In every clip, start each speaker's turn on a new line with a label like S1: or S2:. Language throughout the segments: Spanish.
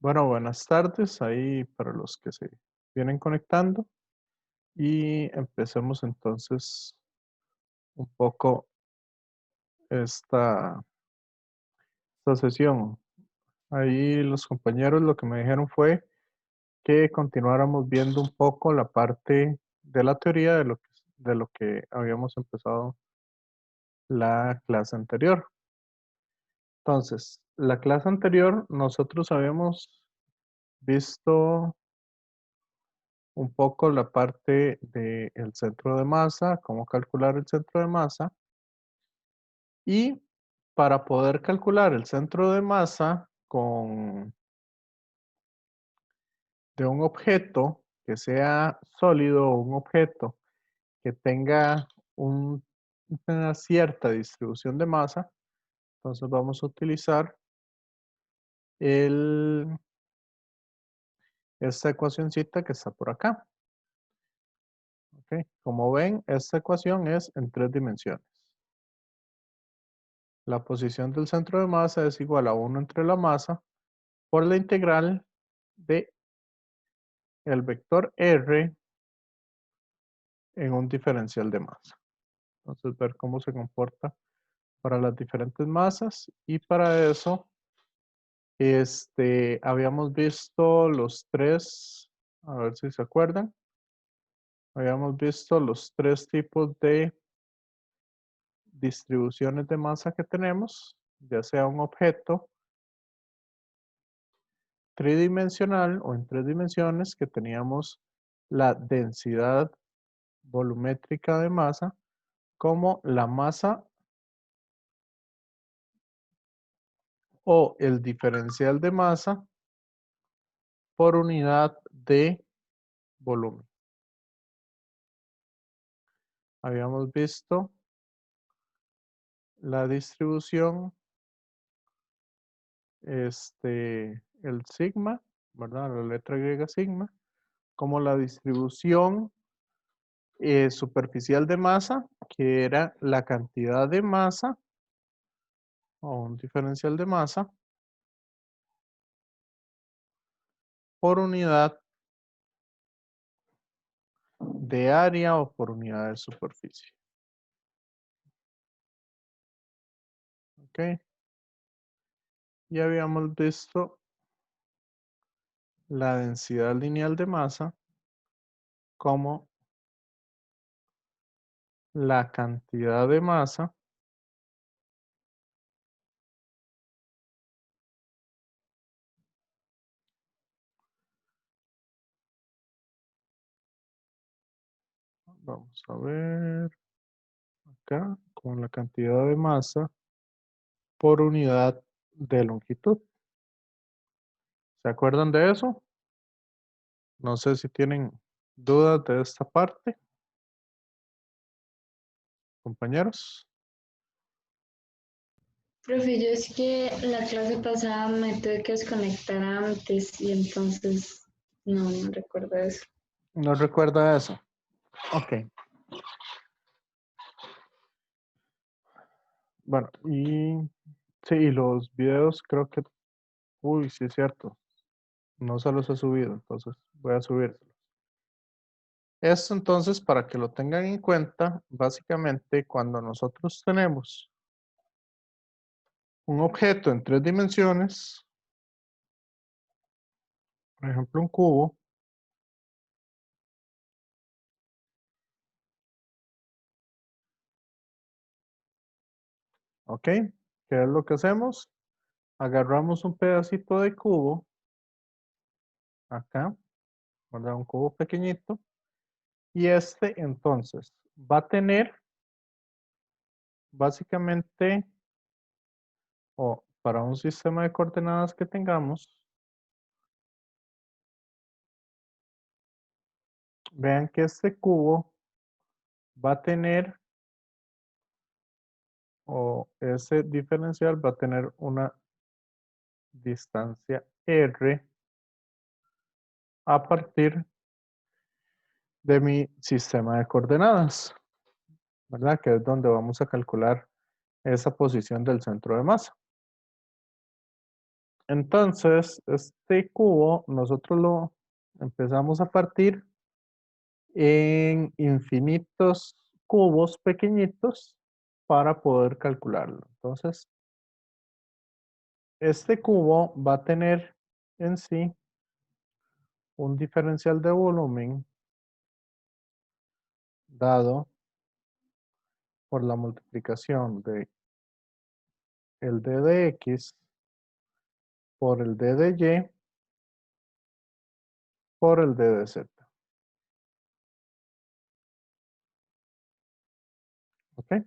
S1: Bueno, buenas tardes ahí para los que se vienen conectando y empecemos entonces un poco esta, esta sesión. Ahí los compañeros lo que me dijeron fue que continuáramos viendo un poco la parte de la teoría de lo que habíamos empezado la clase anterior. Entonces, la clase anterior nosotros habíamos visto un poco la parte del centro de masa, cómo calcular el centro de masa. Y para poder calcular el centro de masa de un objeto que sea sólido o un objeto que tenga una cierta distribución de masa, entonces vamos a utilizar el, esta ecuacioncita que está por acá. ¿Ok? Como ven, esta ecuación es en 3 dimensiones. La posición del centro de masa es igual a 1 entre la masa por la integral de el vector R en un diferencial de masa. Entonces, ver cómo se comporta para las diferentes masas. Y para eso, habíamos visto los tres, a ver si se acuerdan, habíamos visto los tres tipos de distribuciones de masa que tenemos, ya sea un objeto tridimensional o en 3 dimensiones, que teníamos la densidad volumétrica de masa como la masa o el diferencial de masa por unidad de volumen. Habíamos visto la distribución, el sigma, ¿verdad? La letra griega sigma, como la distribución superficial de masa, que era la cantidad de masa o un diferencial de masa por unidad de área o por unidad de superficie. ¿Ok? Y habíamos visto la densidad lineal de masa como la cantidad de masa vamos a ver acá, con la cantidad de masa por unidad de longitud. ¿Se acuerdan de eso? No sé si tienen dudas de esta parte, compañeros.
S2: Profe, yo es que la clase pasada me tuve que desconectar antes y entonces no recuerdo eso.
S1: ¿No recuerda eso? Ok. Bueno, y sí, los videos creo que, uy, sí es cierto, no se los he subido, entonces voy a subírselos. Esto entonces, para que lo tengan en cuenta, básicamente cuando nosotros tenemos un objeto en 3 dimensiones, por ejemplo un cubo, ¿ok? ¿Qué es lo que hacemos? Agarramos un pedacito de cubo, acá, ¿verdad? Un cubo pequeñito, y entonces va a tener básicamente, o para un sistema de coordenadas que tengamos, vean que este cubo va a tener, o ese diferencial va a tener una distancia R a partir de mi sistema de coordenadas, ¿verdad? Que es donde vamos a calcular esa posición del centro de masa. Entonces, este cubo nosotros lo empezamos a partir en infinitos cubos pequeñitos para poder calcularlo. Entonces, este cubo va a tener en sí un diferencial de volumen dado por la multiplicación de el d de x por el d de y por el d de z. ¿Ok?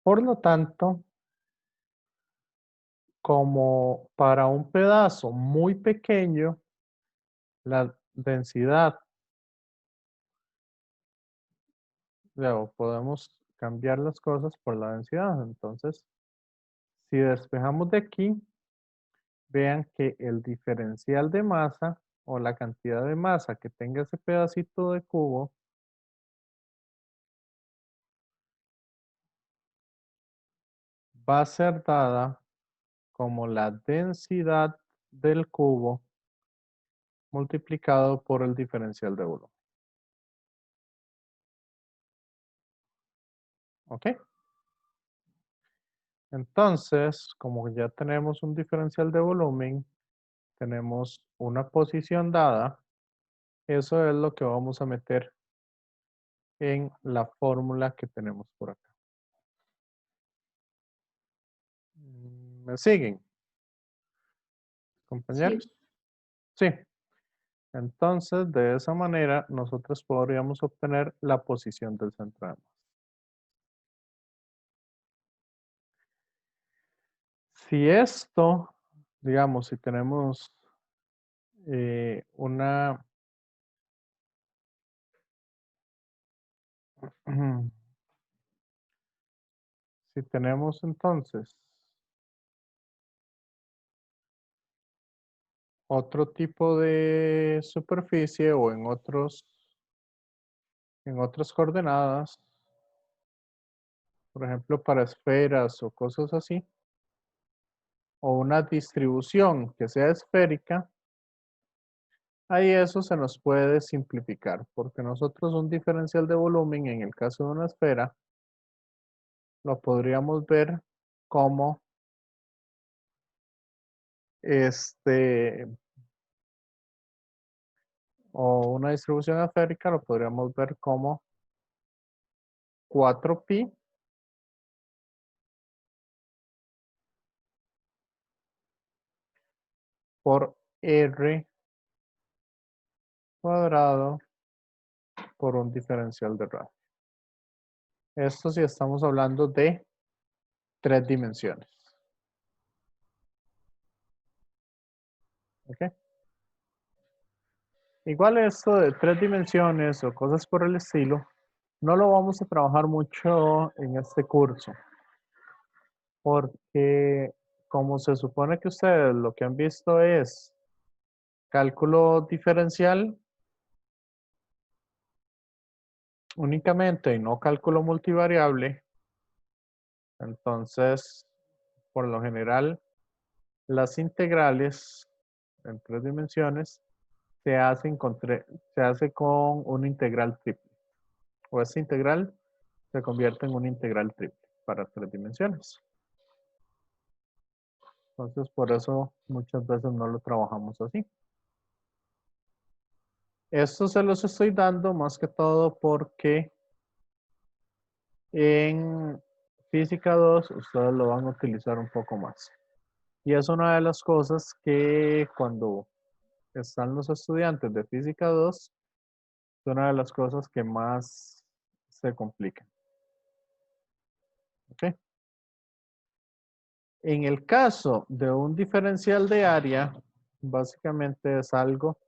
S1: Por lo tanto, como para un pedazo muy pequeño, la densidad, luego podemos cambiar las cosas por la densidad. Entonces, si despejamos de aquí, vean que el diferencial de masa o la cantidad de masa que tenga ese pedacito de cubo va a ser dada como la densidad del cubo multiplicado por el diferencial de volumen. ¿Ok? Entonces, como ya tenemos un diferencial de volumen, tenemos una posición dada, eso es lo que vamos a meter en la fórmula que tenemos por acá. ¿Me siguen,
S2: Sí.
S1: compañeros? Sí. Entonces, de esa manera, nosotros podríamos obtener la posición del centro de masa. Si esto, digamos, si tenemos una, si tenemos entonces otro tipo de superficie o en otras coordenadas, por ejemplo, para esferas o cosas así, o una distribución que sea esférica, ahí eso se nos puede simplificar, porque nosotros un diferencial de volumen en el caso de una esfera lo podríamos ver como este, o una distribución esférica lo podríamos ver como 4pi por r cuadrado por un diferencial de radio. Esto sí estamos hablando de 3 dimensiones. ¿Ok? Igual esto de 3 dimensiones o cosas por el estilo, no lo vamos a trabajar mucho en este curso, porque como se supone que ustedes lo que han visto es cálculo diferencial únicamente y no cálculo multivariable, entonces, por lo general, las integrales en 3 dimensiones se hace con una integral triple. O esta integral se convierte en una integral triple para 3 dimensiones. Entonces, por eso muchas veces no lo trabajamos así. Esto se los estoy dando más que todo porque en física 2 ustedes lo van a utilizar un poco más. Y es una de las cosas que cuando están los estudiantes de física 2, es una de las cosas que más se complican. ¿Ok? En el caso de un diferencial de área, básicamente es algo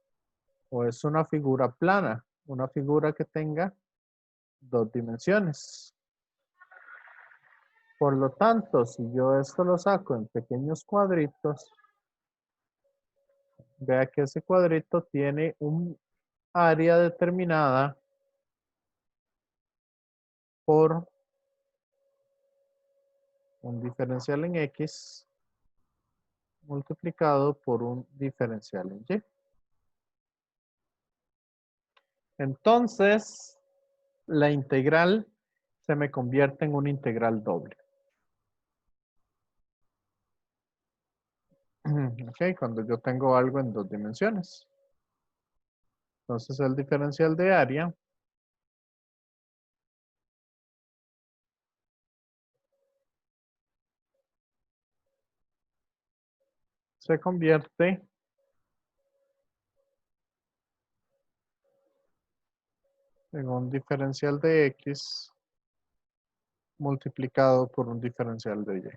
S1: o es una figura plana, una figura que tenga 2 dimensiones. Por lo tanto, si yo esto lo saco en pequeños cuadritos, vea que ese cuadrito tiene un área determinada por un diferencial en X multiplicado por un diferencial en Y. Entonces, la integral se me convierte en una integral doble. Ok, cuando yo tengo algo en dos dimensiones. Entonces, el diferencial de área se convierte en un diferencial de X multiplicado por un diferencial de Y.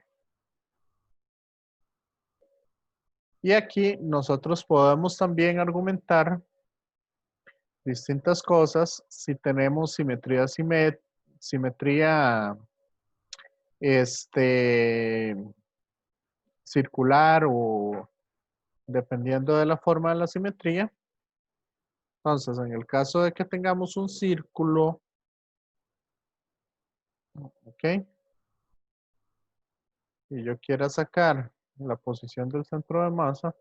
S1: Y aquí nosotros podemos también argumentar distintas cosas si tenemos simetría circular o dependiendo de la forma de la simetría. Entonces, en el caso de que tengamos un círculo, ¿ok? Y yo quiera sacar la posición del centro de masa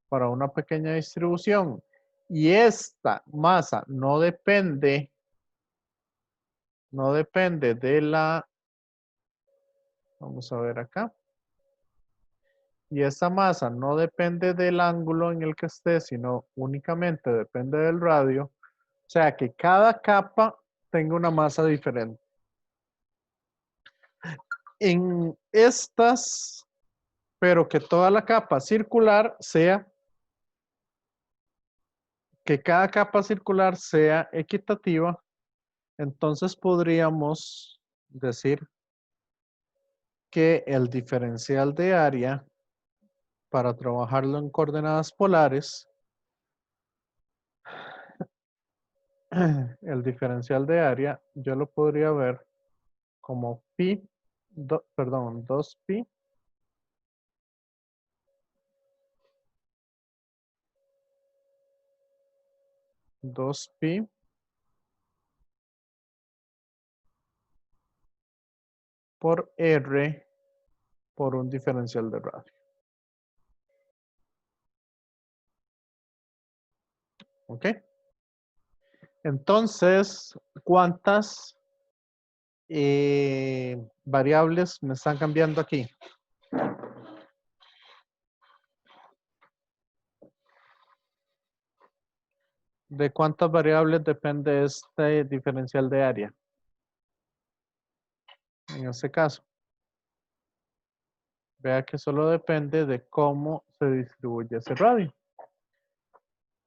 S1: para una pequeña distribución y esta masa no depende de la, vamos a ver acá, y esta masa no depende del ángulo en el que esté, sino únicamente depende del radio, o sea que cada capa tenga una masa diferente. En estas, pero que toda la capa circular sea, que cada capa circular sea equitativa, entonces podríamos decir que el diferencial de área para trabajarlo en coordenadas polares, el diferencial de área yo lo podría ver como pi, perdón, 2pi por R por un diferencial de radio. ¿Ok? Entonces, ¿cuántas variables me están cambiando aquí? ¿De cuántas variables depende este diferencial de área? En este caso. Vea que solo depende de cómo se distribuye ese radio.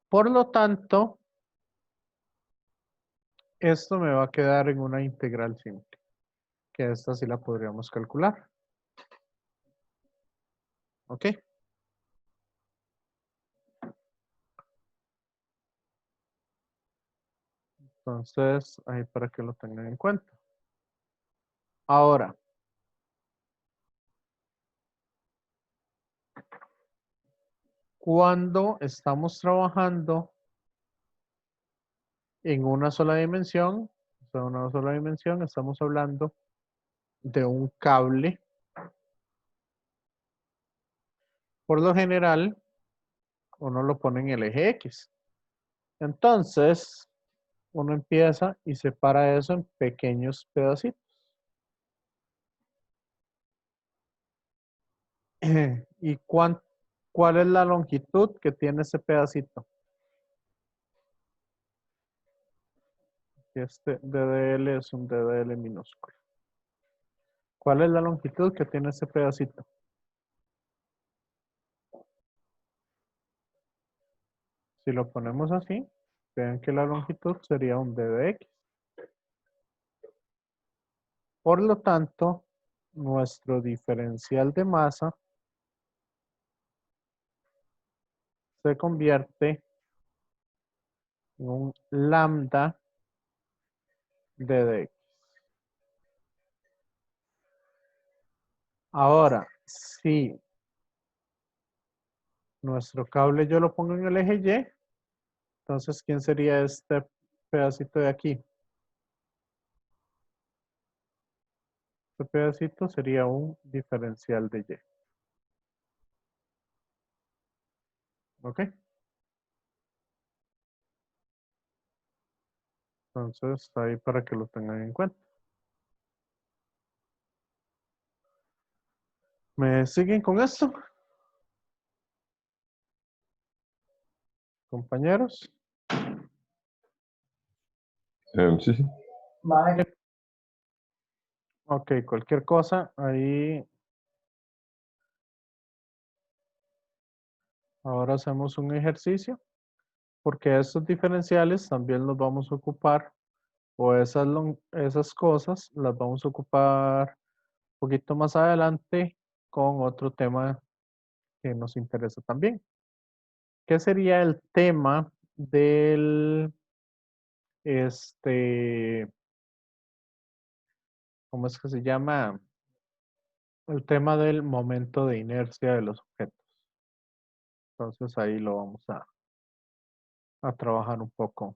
S1: Por lo tanto, esto me va a quedar en una integral simple, que esta sí la podríamos calcular. ¿Ok? Entonces, ahí para que lo tengan en cuenta. Ahora, cuando estamos trabajando en una sola dimensión, o sea, una sola dimensión, estamos hablando de un cable. Por lo general, uno lo pone en el eje X. Entonces, uno empieza y separa eso en pequeños pedacitos. ¿Y cuál es la longitud que tiene ese pedacito? Este DDL es un DDL minúsculo. ¿Cuál es la longitud que tiene ese pedacito? Si lo ponemos así, vean que la longitud sería un d de x. Por lo tanto, nuestro diferencial de masa se convierte en un lambda d de x. Ahora, si nuestro cable yo lo pongo en el eje Y, entonces, ¿quién sería este pedacito de aquí? Este pedacito sería un diferencial de Y. ¿Ok? Entonces, ahí para que lo tengan en cuenta. ¿Me siguen con esto, compañeros?
S3: Sí, sí.
S1: Ok, cualquier cosa, ahí ahora hacemos un ejercicio, porque estos diferenciales también los vamos a ocupar, o esas cosas las vamos a ocupar un poquito más adelante con otro tema que nos interesa también. ¿Qué sería el tema del, ¿cómo es que se llama? El tema del momento de inercia de los objetos. Entonces ahí lo vamos a trabajar un poco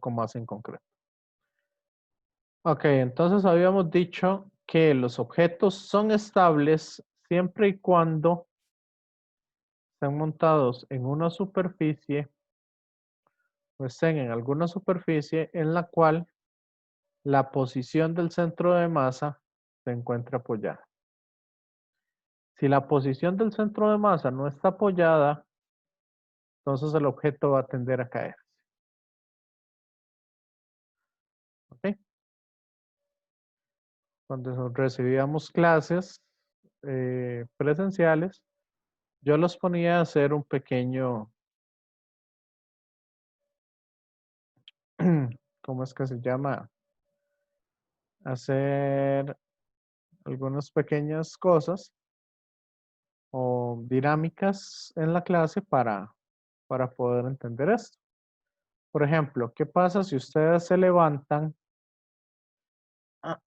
S1: más en concreto. Ok, entonces habíamos dicho que los objetos son estables siempre y cuando estén montados en una superficie o estén en alguna superficie en la cual la posición del centro de masa se encuentra apoyada. Si la posición del centro de masa no está apoyada, entonces el objeto va a tender a caer. ¿Ok? Cuando recibíamos clases presenciales, yo los ponía a hacer un pequeño, ¿cómo es que se llama? Hacer algunas pequeñas cosas o dinámicas en la clase para poder entender esto. Por ejemplo, ¿qué pasa si ustedes se levantan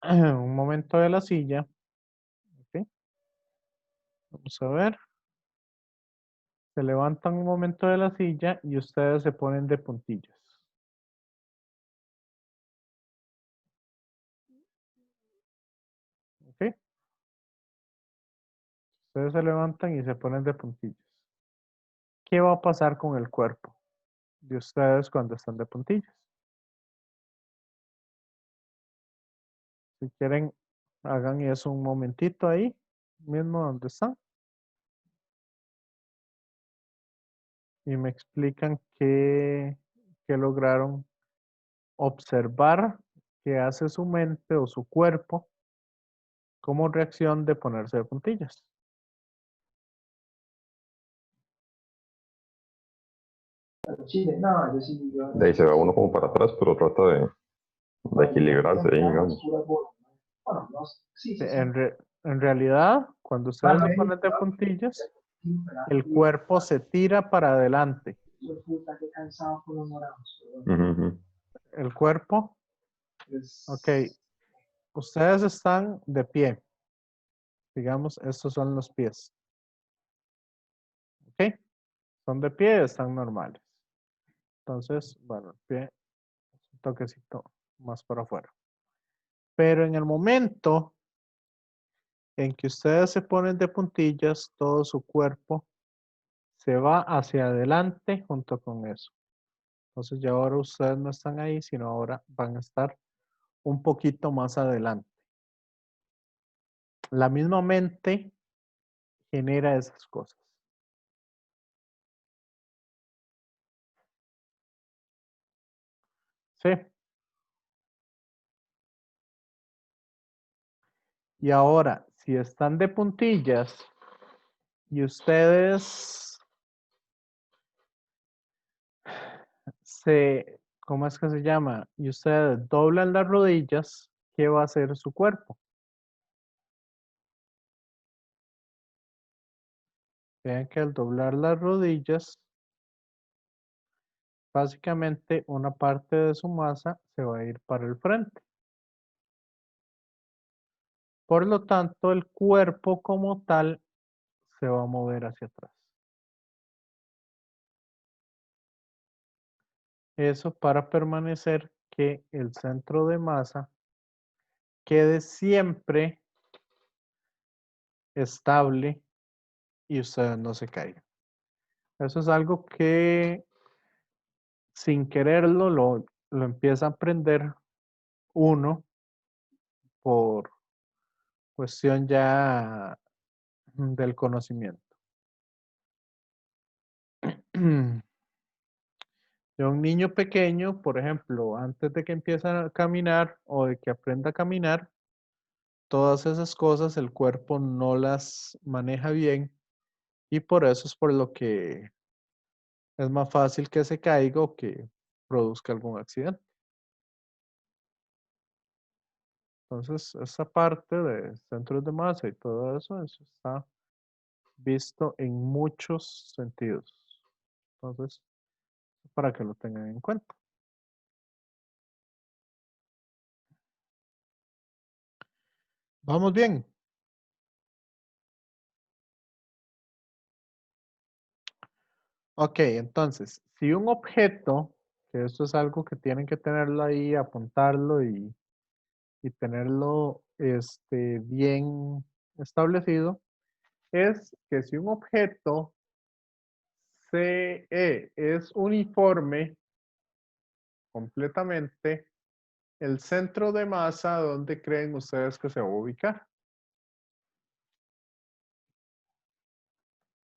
S1: un momento de la silla? ¿Ok? Vamos a ver. Se levantan un momento de la silla y ustedes se ponen de puntillas. ¿Ok? Ustedes se levantan y se ponen de puntillas. ¿Qué va a pasar con el cuerpo de ustedes cuando están de puntillas? Si quieren, hagan eso un momentito ahí, mismo donde están, y me explican qué lograron observar que hace su mente o su cuerpo como reacción de ponerse de puntillas.
S3: De ahí se va uno como para atrás, pero trata de equilibrarse ahí, digamos.
S1: En realidad, cuando ustedes se ponen de puntillas, el cuerpo se tira para adelante.
S3: Ujú.
S1: El cuerpo, ok, ustedes están de pie. Digamos, estos son los pies. ¿Ok? Son de pie, están normales. Entonces, bueno, el pie, un toquecito más para afuera. Pero en el momento en que ustedes se ponen de puntillas, todo su cuerpo se va hacia adelante junto con eso. Entonces ya ahora ustedes no están ahí, sino ahora van a estar un poquito más adelante. La misma mente genera esas cosas. Sí. Y ahora, si están de puntillas y ustedes ¿cómo es que se llama? Y ustedes doblan las rodillas, ¿qué va a hacer su cuerpo? Vean que al doblar las rodillas, básicamente una parte de su masa se va a ir para el frente. Por lo tanto, el cuerpo como tal se va a mover hacia atrás. Eso para permanecer que el centro de masa quede siempre estable y ustedes no se caigan. Eso es algo que sin quererlo lo empieza a aprender uno por cuestión ya del conocimiento. De un niño pequeño, por ejemplo, antes de que empiece a caminar o de que aprenda a caminar, todas esas cosas el cuerpo no las maneja bien y por eso es por lo que es más fácil que se caiga o que produzca algún accidente. Entonces, esa parte de centros de masa y todo eso está visto en muchos sentidos. Entonces, para que lo tengan en cuenta. ¿Vamos bien? Ok, entonces, si un objeto, que esto es algo que tienen que tenerlo ahí, apuntarlo y tenerlo bien establecido, es que si un objeto CE es uniforme completamente, el centro de masa, ¿dónde creen ustedes que se va a ubicar?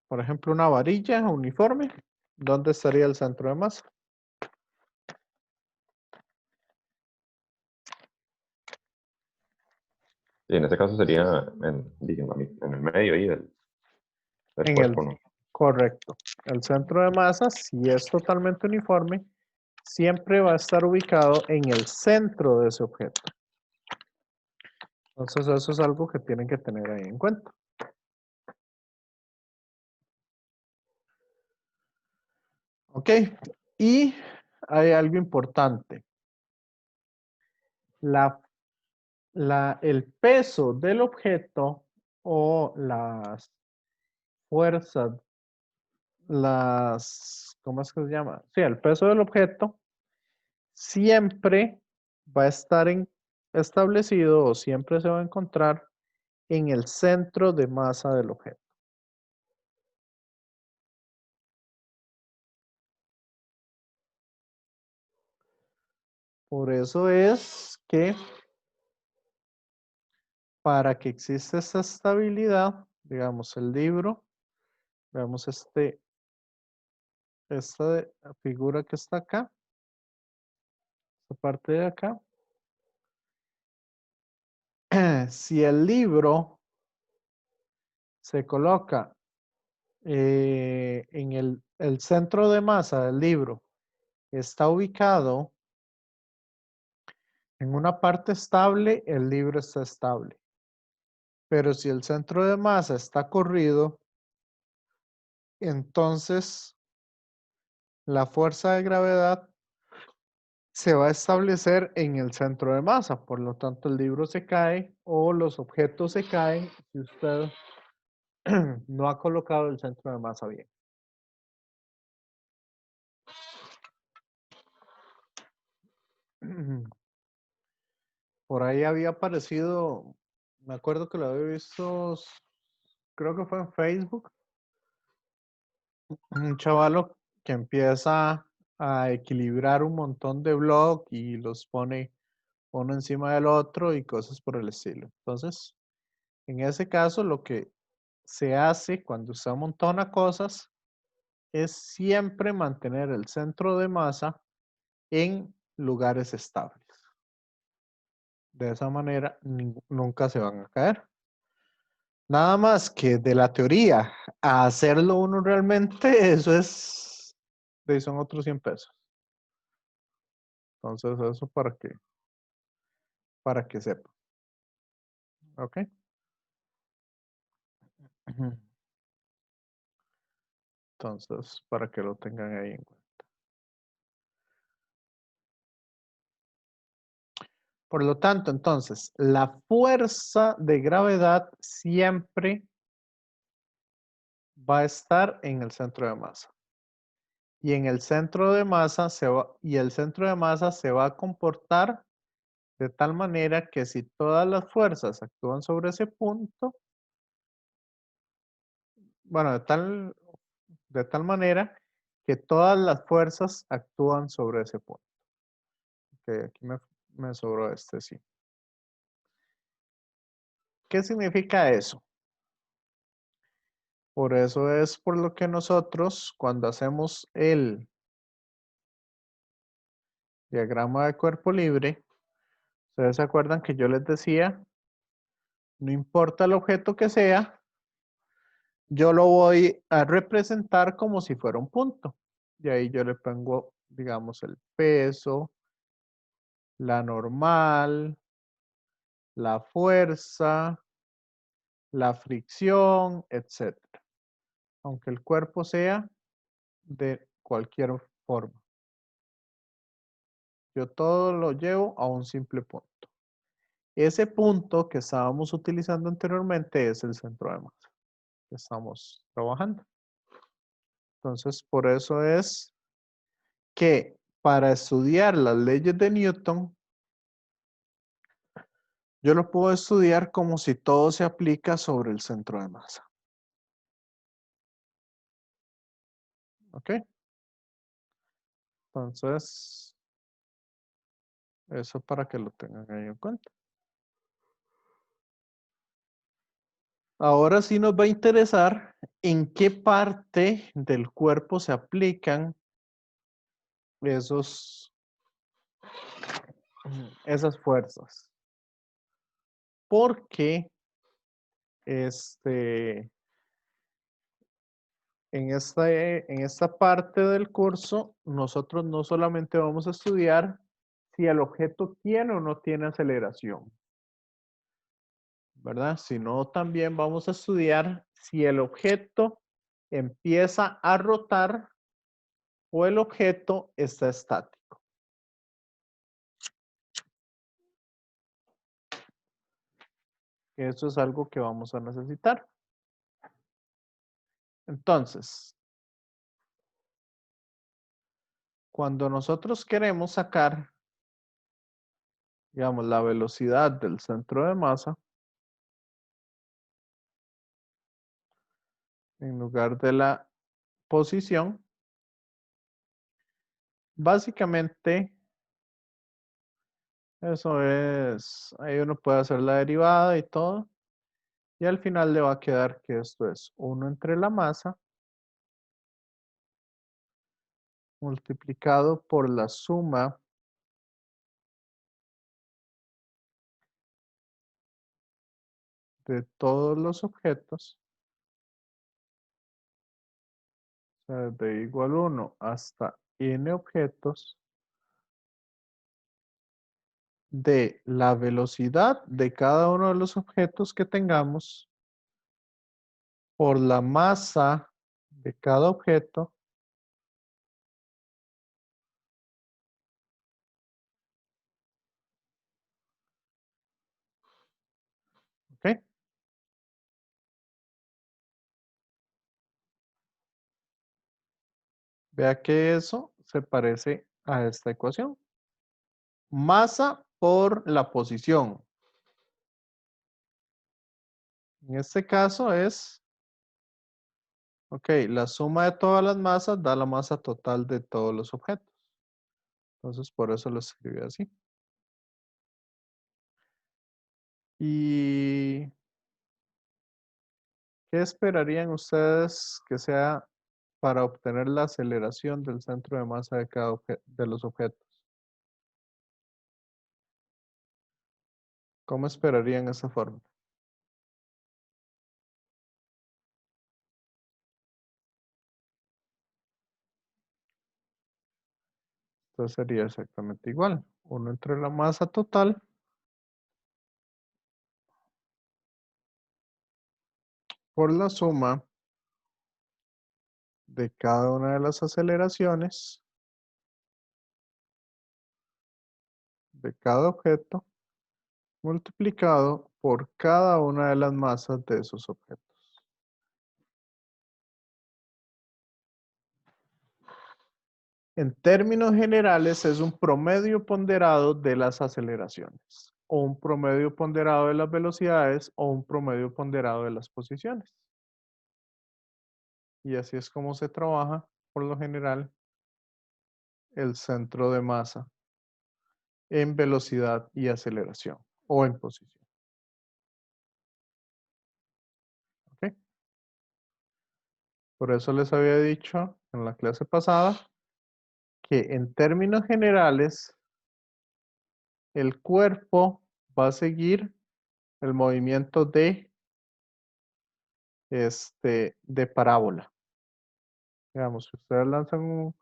S1: Por ejemplo, una varilla uniforme, ¿dónde estaría el centro de masa?
S3: Y en este caso sería en el medio ahí del
S1: En el,
S3: cuerpo, ¿no?
S1: correcto. El centro de masa, si es totalmente uniforme, siempre va a estar ubicado en el centro de ese objeto. Entonces, eso es algo que tienen que tener ahí en cuenta. Ok, y hay algo importante. El peso del objeto o las fuerzas, ¿cómo es que se llama? Sí, el peso del objeto siempre va a estar establecido o siempre se va a encontrar en el centro de masa del objeto. Por eso es que para que exista esta estabilidad, digamos el libro, veamos esta figura que está acá, esta parte de acá. Si el libro se coloca en el centro de masa del libro, está ubicado en una parte estable, el libro está estable. Pero si el centro de masa está corrido, entonces la fuerza de gravedad se va a establecer en el centro de masa. Por lo tanto, el libro se cae o los objetos se caen si usted no ha colocado el centro de masa bien. Por ahí había aparecido, me acuerdo que lo había visto, creo que fue en Facebook, un chavalo que empieza a equilibrar un montón de blogs y los pone uno encima del otro y cosas por el estilo. Entonces, en ese caso, lo que se hace cuando se amontona cosas es siempre mantener el centro de masa en lugares estables. De esa manera, nunca se van a caer. Nada más que de la teoría a hacerlo uno realmente, eso son otros 100 pesos. Entonces, eso para que sepa. ¿Ok? Entonces, para que lo tengan ahí en cuenta. Por lo tanto, entonces, la fuerza de gravedad siempre va a estar en el centro de masa. Y en el centro de masa el centro de masa se va a comportar de tal manera que si todas las fuerzas actúan sobre ese punto, bueno, de tal manera que todas las fuerzas actúan sobre ese punto. Ok, aquí me sobró este, sí. ¿Qué significa eso? Por eso es por lo que nosotros, cuando hacemos el diagrama de cuerpo libre, ustedes se acuerdan que yo les decía, no importa el objeto que sea, yo lo voy a representar como si fuera un punto. Y ahí yo le pongo, digamos, el peso, la normal, la fuerza, la fricción, etc. Aunque el cuerpo sea de cualquier forma. Yo todo lo llevo a un simple punto. Ese punto que estábamos utilizando anteriormente es el centro de masa que estamos trabajando. Entonces, por eso es que para estudiar las leyes de Newton, yo lo puedo estudiar como si todo se aplica sobre el centro de masa. ¿Ok? Entonces, eso para que lo tengan ahí en cuenta. Ahora sí nos va a interesar en qué parte del cuerpo se aplican esas fuerzas. Porque en esta parte del curso, nosotros no solamente vamos a estudiar si el objeto tiene o no tiene aceleración, ¿verdad? Sino también vamos a estudiar si el objeto empieza a rotar o el objeto está estático. Eso es algo que vamos a necesitar. Entonces, cuando nosotros queremos sacar, digamos, la velocidad del centro de masa, en lugar de la posición, básicamente eso es, ahí uno puede hacer la derivada y todo, y al final le va a quedar que esto es 1 entre la masa multiplicado por la suma de todos los objetos, o sea, de igual 1 hasta n objetos, de la velocidad de cada uno de los objetos que tengamos por la masa de cada objeto ¿ok? Vea que eso se parece a esta ecuación. Masa por la posición. En este caso es, ok, la suma de todas las masas da la masa total de todos los objetos. Entonces, por eso lo escribí así. ¿Y qué esperarían ustedes que sea para obtener la aceleración del centro de masa de cada de los objetos? ¿Cómo esperarían esa forma? Entonces sería exactamente igual. 1 entre la masa total por la suma de cada una de las aceleraciones de cada objeto multiplicado por cada una de las masas de esos objetos. En términos generales es un promedio ponderado de las aceleraciones, o un promedio ponderado de las velocidades, o un promedio ponderado de las posiciones. Y así es como se trabaja, por lo general, el centro de masa en velocidad y aceleración o en posición. ¿Ok? Por eso les había dicho en la clase pasada que en términos generales el cuerpo va a seguir el movimiento de parábola. Digamos, si ustedes lanzan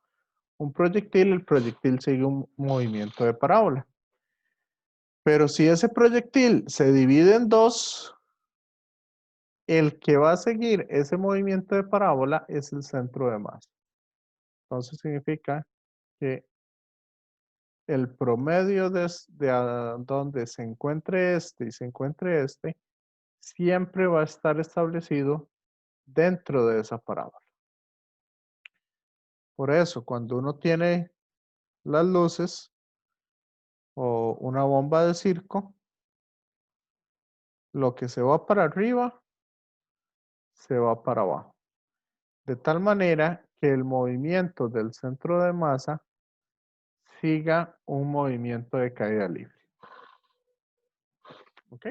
S1: un proyectil, el proyectil sigue un movimiento de parábola. Pero si ese proyectil se divide en dos, el que va a seguir ese movimiento de parábola es el centro de masa. Entonces significa que el promedio de a donde se encuentre este y se encuentre este, siempre va a estar establecido dentro de esa parábola. Por eso, cuando uno tiene las luces o una bomba de circo, lo que se va para arriba, se va para abajo. De tal manera que el movimiento del centro de masa siga un movimiento de caída libre. ¿Ok?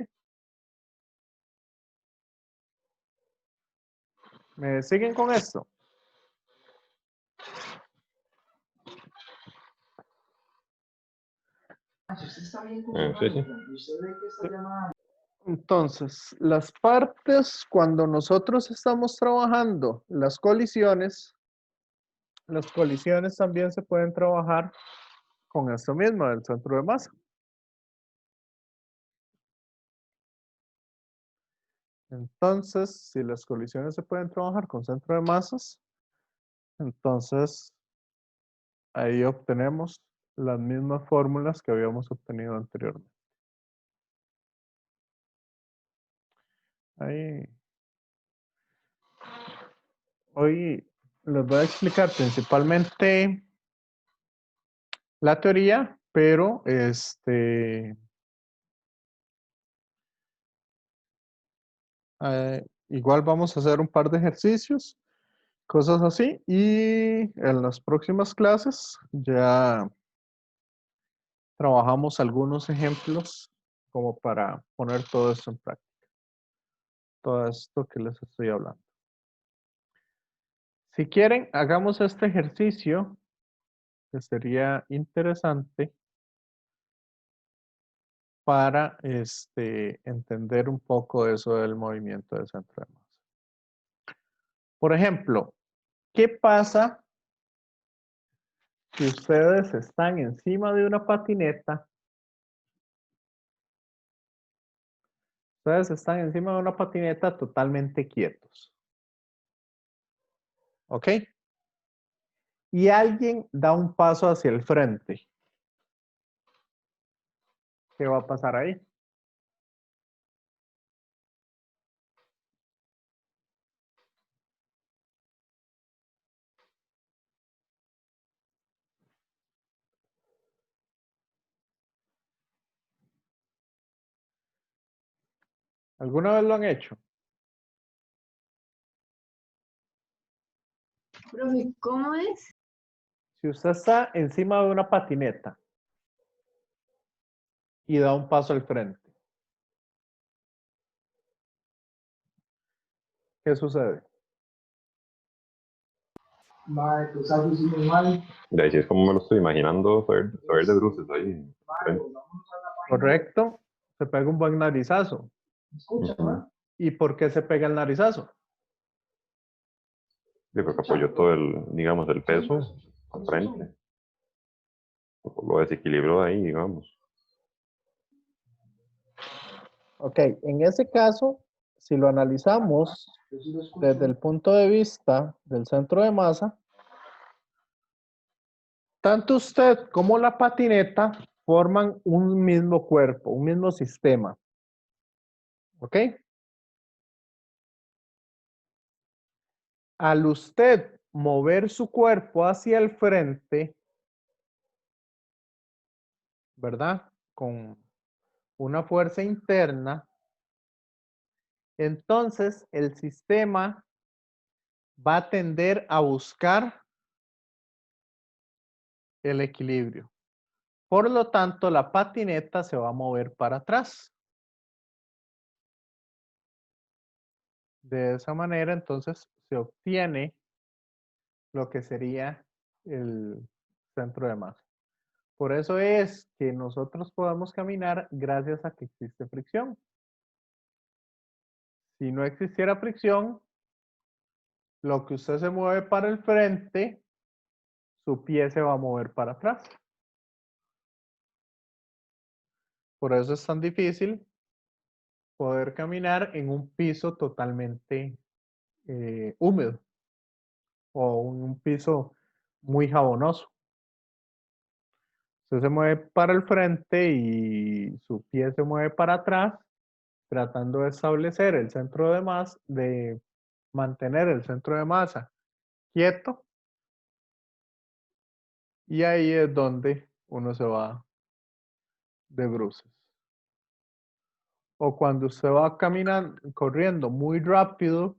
S1: ¿Me siguen con esto?
S3: Sí, sí.
S1: Entonces, las partes, cuando nosotros estamos trabajando las colisiones también se pueden trabajar con esto mismo, del centro de masa. Entonces, si las colisiones se pueden trabajar con centro de masas, entonces ahí obtenemos las mismas fórmulas que habíamos obtenido anteriormente. Ahí. Hoy les voy a explicar principalmente la teoría, pero igual vamos a hacer un par de ejercicios, cosas así, y en las próximas clases ya trabajamos algunos ejemplos como para poner todo esto en práctica, todo esto que les estoy hablando. Si quieren, hagamos este ejercicio que sería interesante para entender un poco eso del movimiento de centro de masa. Por ejemplo, ¿qué pasa si ustedes están encima de una patineta? Ustedes están encima de una patineta totalmente quietos. ¿Ok? Y alguien da un paso hacia el frente. ¿Qué va a pasar ahí? ¿Alguna vez lo han hecho?
S2: Profe, ¿cómo es?
S1: Si usted está encima de una patineta y da un paso al frente, ¿qué sucede?
S4: Pues algo hicimos mal.
S3: De ahí sí es como me lo estoy imaginando, saber de bruces ahí.
S1: Correcto, se pega un buen narizazo.
S4: Escucha,
S3: Ujú.
S1: ¿Y por qué se pega el narizazo?
S3: Yo creo que apoyó todo digamos, el peso al frente. Lo desequilibró ahí, digamos.
S1: Ok, en ese caso, si lo analizamos desde el punto de vista del centro de masa, tanto usted como la patineta forman un mismo cuerpo, un mismo sistema. ¿Ok? Al usted mover su cuerpo hacia el frente, ¿verdad? Con una fuerza interna, entonces el sistema va a tender a buscar el equilibrio. Por lo tanto, la patineta se va a mover para atrás. De esa manera, entonces, se obtiene lo que sería el centro de masa. Por eso es que nosotros podemos caminar gracias a que existe fricción. Si no existiera fricción, lo que usted se mueve para el frente, su pie se va a mover para atrás. Por eso es tan difícil poder caminar en un piso totalmente húmedo o un piso muy jabonoso. Usted se mueve para el frente y su pie se mueve para atrás, tratando de establecer el centro de masa, de mantener el centro de masa quieto. Y ahí es donde uno se va de bruces. O cuando usted va caminando, corriendo muy rápido,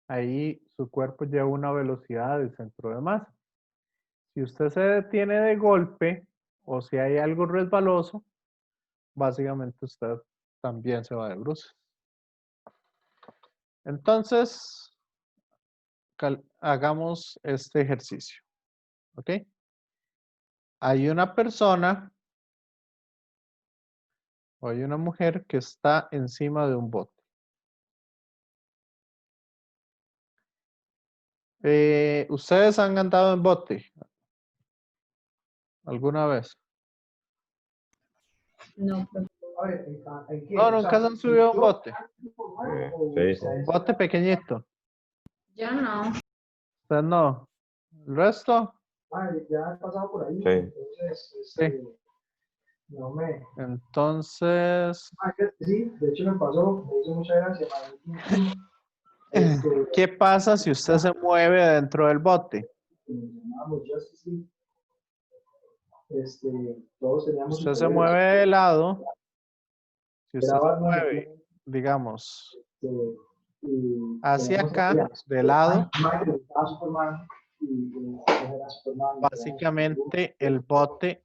S1: ahí su cuerpo lleva una velocidad del centro de masa. Si usted se detiene de golpe o si hay algo resbaloso, básicamente usted también se va de bruces. Entonces, hagamos este ejercicio. ¿Ok? Hay una persona o hay una mujer que está encima de un bote. ¿Ustedes han andado en bote alguna vez?
S2: No, profe.
S4: A ver, ¿en qué?
S1: No,
S4: O
S1: nunca
S4: sea,
S1: se han subido a un
S4: ¿yo
S1: bote.
S4: o
S3: Sí.
S4: ustedes?
S1: Bote pequeñito.
S2: Yo no.
S1: Usted no. ¿El resto?
S4: Ya he pasado por ahí,
S3: Sí.
S4: entonces,
S1: Sí.
S4: no me...
S1: Entonces,
S4: Sí, de hecho me pasó, me hizo mucha gracia.
S1: ¿qué pasa si usted se mueve dentro del bote?
S4: Nos llamábamos Justice League. Todos teníamos
S1: Usted se
S4: superhéroes.
S1: mueve de lado. Si usted
S4: Era
S1: se
S4: Batman,
S1: mueve, digamos,
S4: y
S1: hacia
S4: teníamos
S1: acá, de lado,
S4: Superman, que le gustaba Superman, y era Superman, y teníamos
S1: básicamente el bote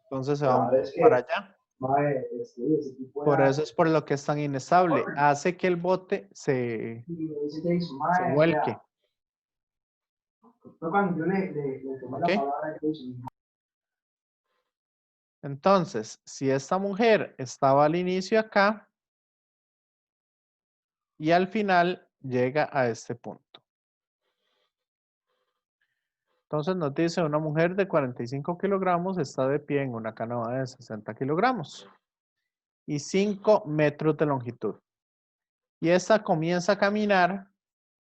S1: entonces se va a
S4: la verdad
S1: mover
S4: es que,
S1: para allá.
S4: ese tipo
S1: Por
S4: era...
S1: eso es por lo que es tan inestable. Hace que el bote se
S4: Y me dice Jason, mae, o
S1: vuelque.
S4: sea, fue cuando yo le tomé
S1: ¿Ok?
S4: la palabra a Jason.
S1: Entonces, si esta mujer estaba al inicio acá y al final llega a este punto. Entonces nos dice una mujer de 45 kilogramos está de pie en una canoa de 60 kilogramos y 5 metros de longitud. Y esta comienza a caminar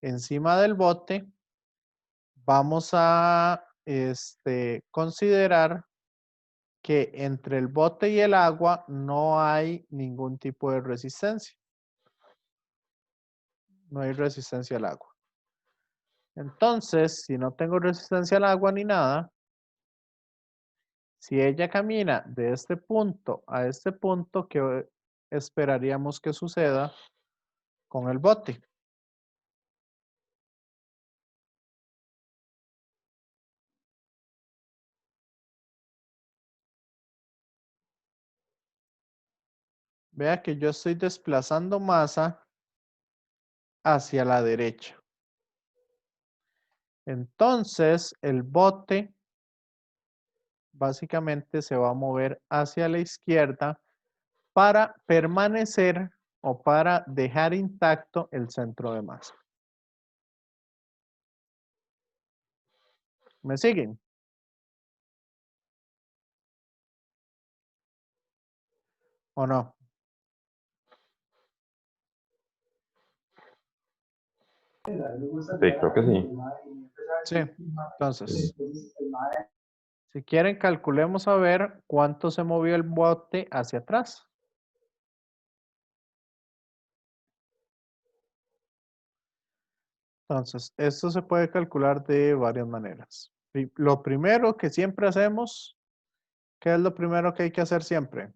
S1: encima del bote. Vamos a considerar que entre el bote y el agua no hay ningún tipo de resistencia. No hay resistencia al agua. Entonces, si no tengo resistencia al agua ni nada, si ella camina de este punto a este punto, ¿qué esperaríamos que suceda con el bote? Vea que yo estoy desplazando masa hacia la derecha. Entonces, el bote básicamente se va a mover hacia la izquierda para permanecer o para dejar intacto el centro de masa. ¿Me siguen? ¿O no?
S3: Sí, creo que sí.
S1: Sí. Entonces, si quieren, calculemos a ver cuánto se movió el bote hacia atrás. Entonces, esto se puede calcular de varias maneras. Lo primero que siempre hacemos, ¿qué es lo primero que hay que hacer siempre?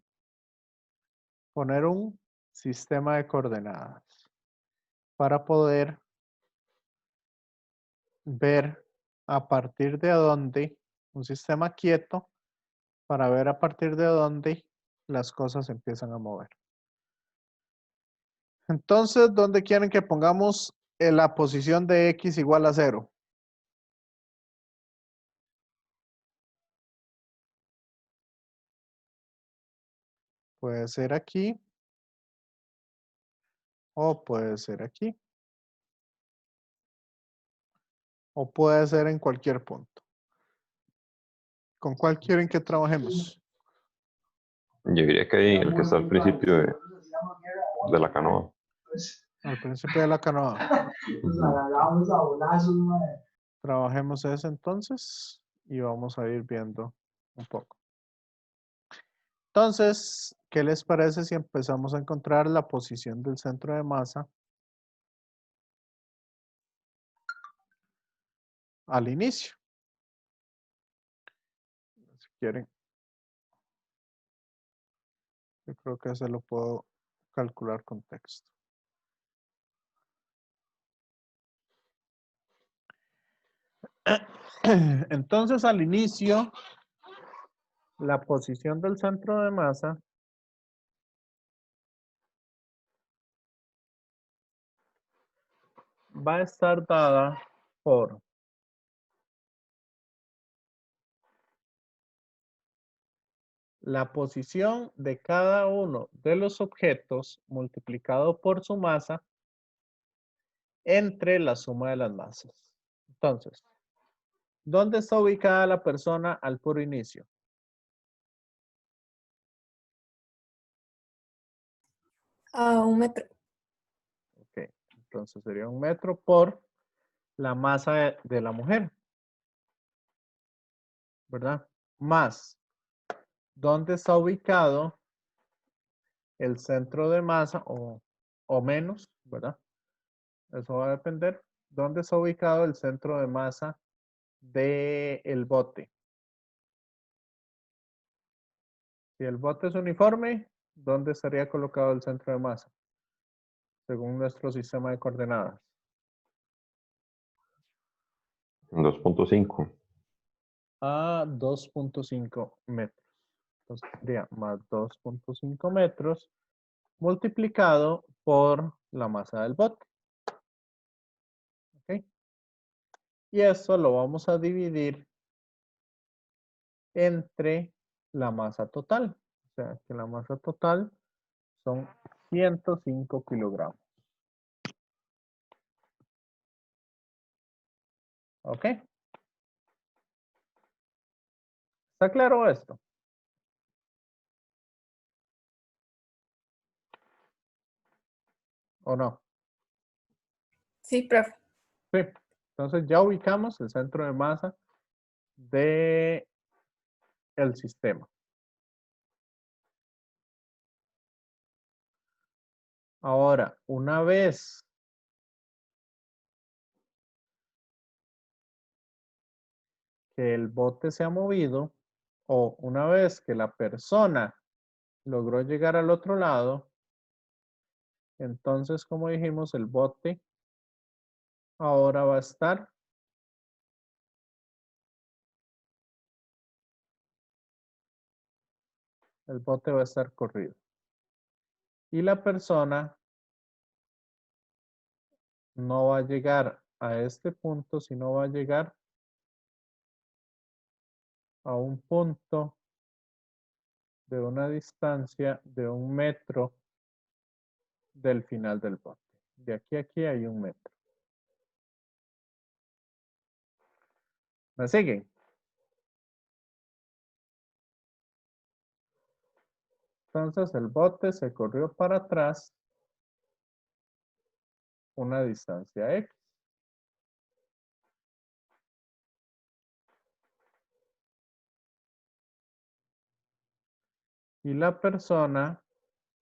S1: Poner un sistema de coordenadas para poder ver a partir de dónde, un sistema quieto, para ver a partir de dónde las cosas se empiezan a mover. Entonces, ¿dónde quieren que pongamos la posición de x igual a 0? Puede ser aquí o puede ser aquí o puede ser en cualquier punto. ¿Con cuál quieren que trabajemos?
S3: Yo diría que ahí el que está al principio de la canoa.
S1: Al principio de la canoa. Trabajemos ese entonces y vamos a ir viendo un poco. Entonces, ¿qué les parece si empezamos a encontrar la posición del centro de masa al inicio? Si quieren, yo creo que se lo puedo calcular con texto. Entonces, al inicio, la posición del centro de masa va a estar dada por la posición de cada uno de los objetos multiplicado por su masa entre la suma de las masas. Entonces, ¿dónde está ubicada la persona al puro inicio?
S5: A 1 metro.
S1: Ok, entonces sería 1 metro por la masa de la mujer, ¿verdad? Más, ¿dónde está ubicado el centro de masa o menos, ¿verdad? Eso va a depender. ¿Dónde está ubicado el centro de masa del bote? Si el bote es uniforme, ¿dónde estaría colocado el centro de masa? Según nuestro sistema de coordenadas.
S3: 2.5.
S1: A 2.5 metros. Entonces sería más 2.5 metros multiplicado por la masa del bote. ¿Ok? Y eso lo vamos a dividir entre la masa total. O sea, que la masa total son 105 kilogramos. ¿Ok? ¿Está claro esto? ¿O no?
S5: Sí, profe.
S1: Sí. Entonces ya ubicamos el centro de masa del sistema. Ahora, una vez que el bote se ha movido o una vez que la persona logró llegar al otro lado, entonces, como dijimos, el bote ahora va a estar corrido. Y la persona no va a llegar a este punto, sino va a llegar a un punto de una distancia de 1 metro del final del bote. De aquí a aquí hay 1 metro. ¿Me siguen? Entonces el bote se corrió para atrás una distancia X. Y la persona,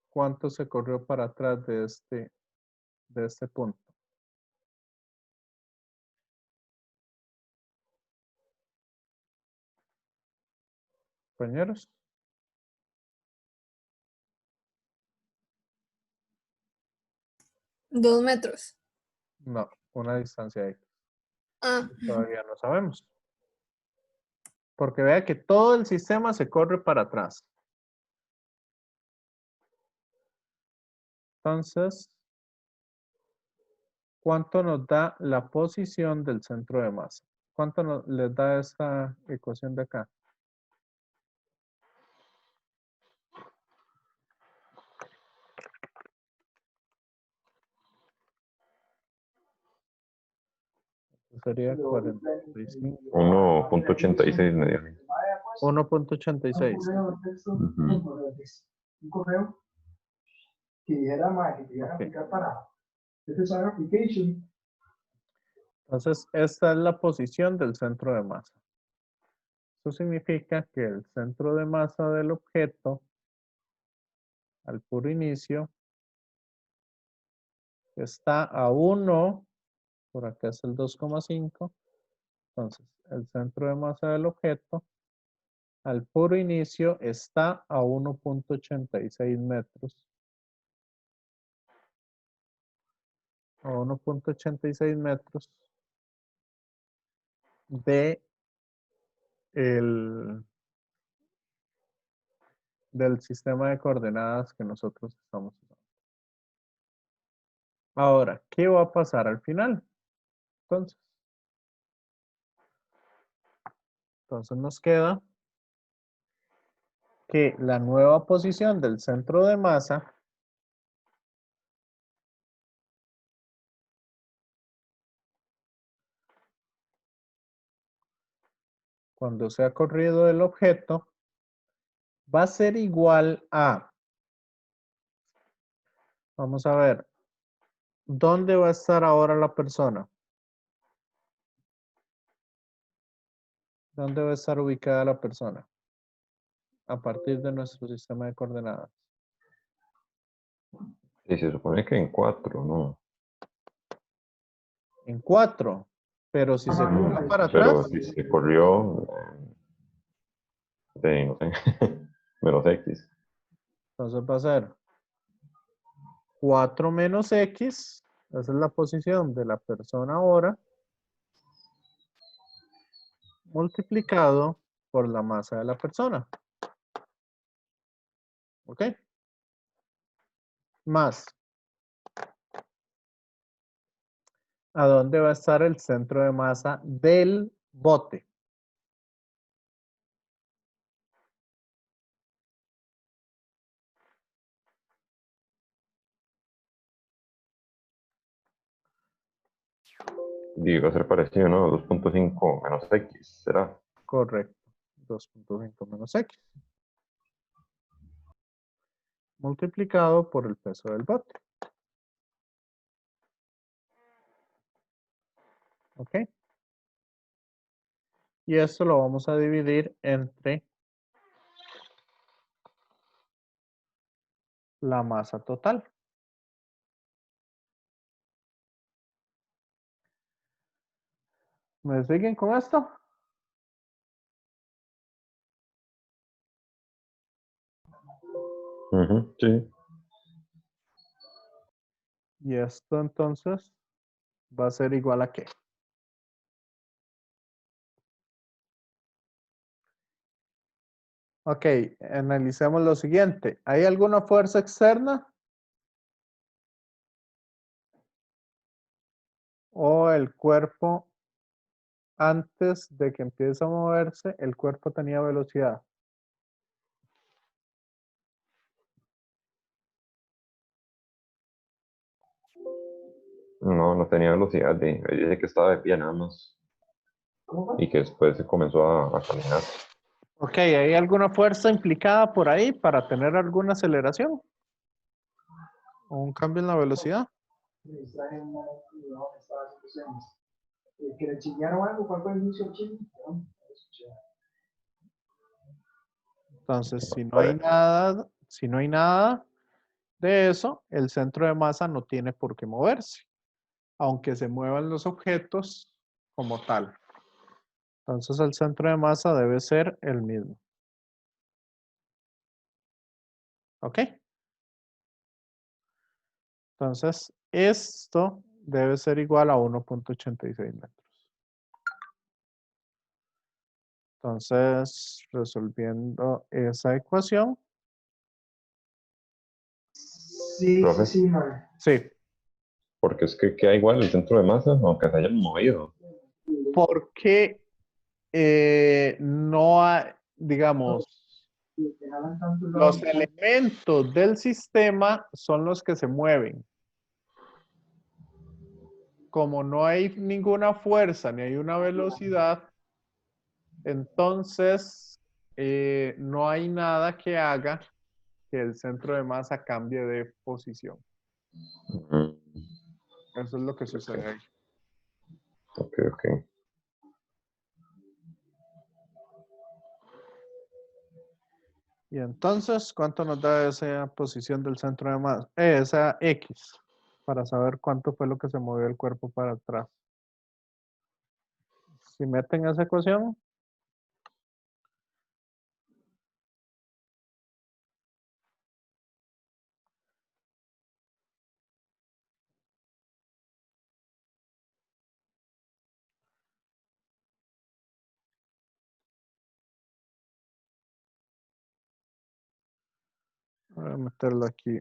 S1: ¿cuánto se corrió para atrás de este punto? Compañeros,
S5: 2 metros.
S1: no, una distancia X.
S5: Ah,
S1: Todavía no sabemos. Porque vea que todo el sistema se corre para atrás. Entonces, ¿cuánto nos da la posición del centro de masa? ¿Cuánto les da esta ecuación de acá? Sería 45.
S3: 1.86 me dio.
S1: 1.86.
S3: Ujú.
S4: Un correo que dijera más que querían
S1: Ok.
S4: aplicar para FSI application.
S1: Entonces, esta es la posición del centro de masa. Eso significa que el centro de masa del objeto al puro inicio está a 1, por acá es el 2,5. Entonces, el centro de masa del objeto al puro inicio está a 1.86 metros. A 1.86 metros de del sistema de coordenadas que nosotros estamos usando. Ahora, ¿qué va a pasar al final? Entonces nos queda que la nueva posición del centro de masa cuando se ha corrido el objeto va a ser igual a, vamos a ver, ¿dónde va a estar ahora la persona? ¿Dónde va a estar ubicada la persona? A partir de nuestro sistema de coordenadas.
S3: Y se supone que en 4, ¿no?
S1: En 4. Pero si se corre para
S3: Pero
S1: atrás,
S3: si se corrió, no sé, menos X.
S1: entonces va a ser 4 menos X. Esa es la posición de la persona ahora. Multiplicado por la masa de la persona. ¿Ok? Más. ¿A dónde va a estar el centro de masa del bote?
S3: Digo, va a ser parecido, ¿no? 2.5 menos X, ¿será?
S1: Correcto. 2.5 menos X. Multiplicado por el peso del bote. ¿Ok? Y esto lo vamos a dividir entre la masa total. ¿Me siguen con esto?
S3: Ujú, sí.
S1: Y esto entonces va a ser igual a ¿qué? Ok, analicemos lo siguiente. ¿Hay alguna fuerza externa? ¿O el cuerpo, antes de que empiece a moverse, el cuerpo tenía velocidad?
S3: No, no tenía velocidad. Dice que estaba de pie nada más. Y que después se comenzó a caminar.
S1: Ok, ¿hay alguna fuerza implicada por ahí para tener alguna aceleración? ¿O un cambio en la velocidad?
S4: Me distraje una no, estaba haciendo señas. Que le chillaron algo, ¿cuál fue el inicio del chisme? No escuché.
S1: Entonces,
S3: Parece.
S1: si no hay nada de eso, el centro de masa no tiene por qué moverse, aunque se muevan los objetos como tal. Entonces, el centro de masa debe ser el mismo. ¿Ok? Entonces, esto debe ser igual a 1.86 metros. Entonces, resolviendo esa ecuación,
S4: Sí,
S3: Profe.
S4: sí, mae.
S1: sí,
S3: Porque es que queda igual el centro de masa, aunque se hayan movido.
S1: porque no hay, digamos,
S4: Sí, que jalan tanto el
S1: los
S4: lado.
S1: elementos del sistema son los que se mueven. Como no hay ninguna fuerza ni hay una velocidad, entonces no hay nada que haga que el centro de masa cambie de posición.
S3: Mm,
S1: Eso es lo que sucede ahí.
S3: ok, ok.
S1: Y entonces, ¿cuánto nos da esa posición del centro de masa? Esa X, para saber cuánto fue lo que se movió el cuerpo para atrás. Si meten esa ecuación, voy a meterlo aquí.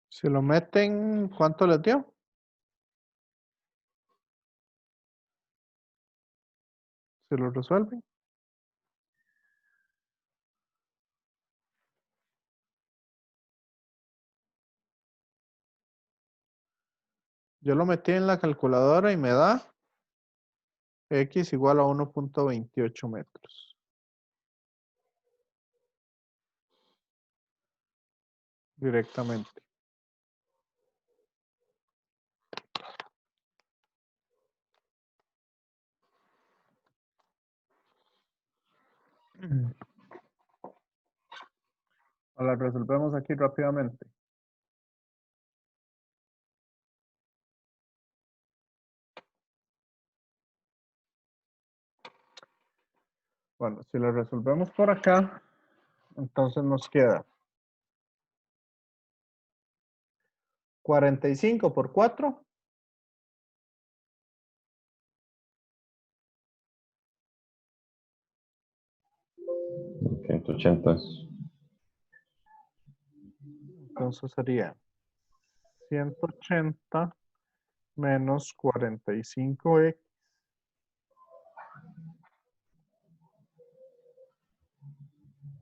S1: Si lo meten, ¿cuánto les dio? Si lo resuelven. Yo lo metí en la calculadora y me da X igual a 1.28 metros. Directamente. La resolvemos aquí rápidamente. Bueno, si lo resolvemos por acá, entonces nos queda 45 por 4.
S3: 180.
S1: Entonces sería 180 menos 45x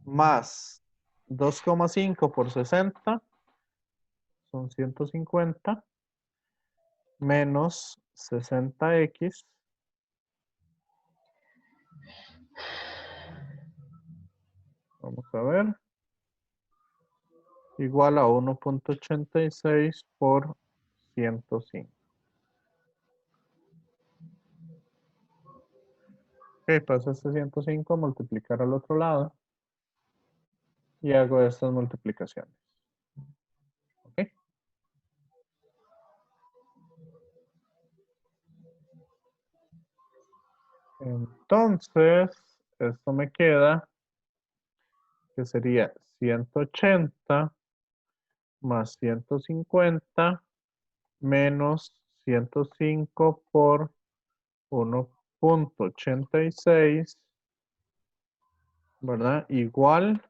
S1: más 2,5 por 60 son 150 menos 60x vamos a ver igual a 1.86 por 105. Ok, paso este 105 a multiplicar al otro lado y hago estas multiplicaciones. Ok. Entonces, esto me queda que sería 180 más 150 menos 105 por 1.86, ¿verdad? Igual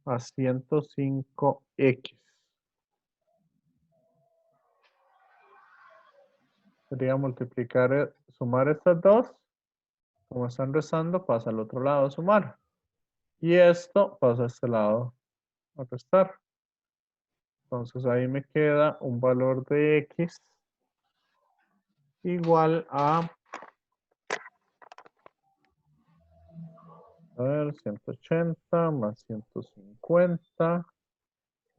S1: a 105x. Sería multiplicar, sumar estas dos. Como están restando, pasa al otro lado a sumar. Y esto pasa a este lado a restar. Entonces ahí me queda un valor de x igual a ver, 180 más 150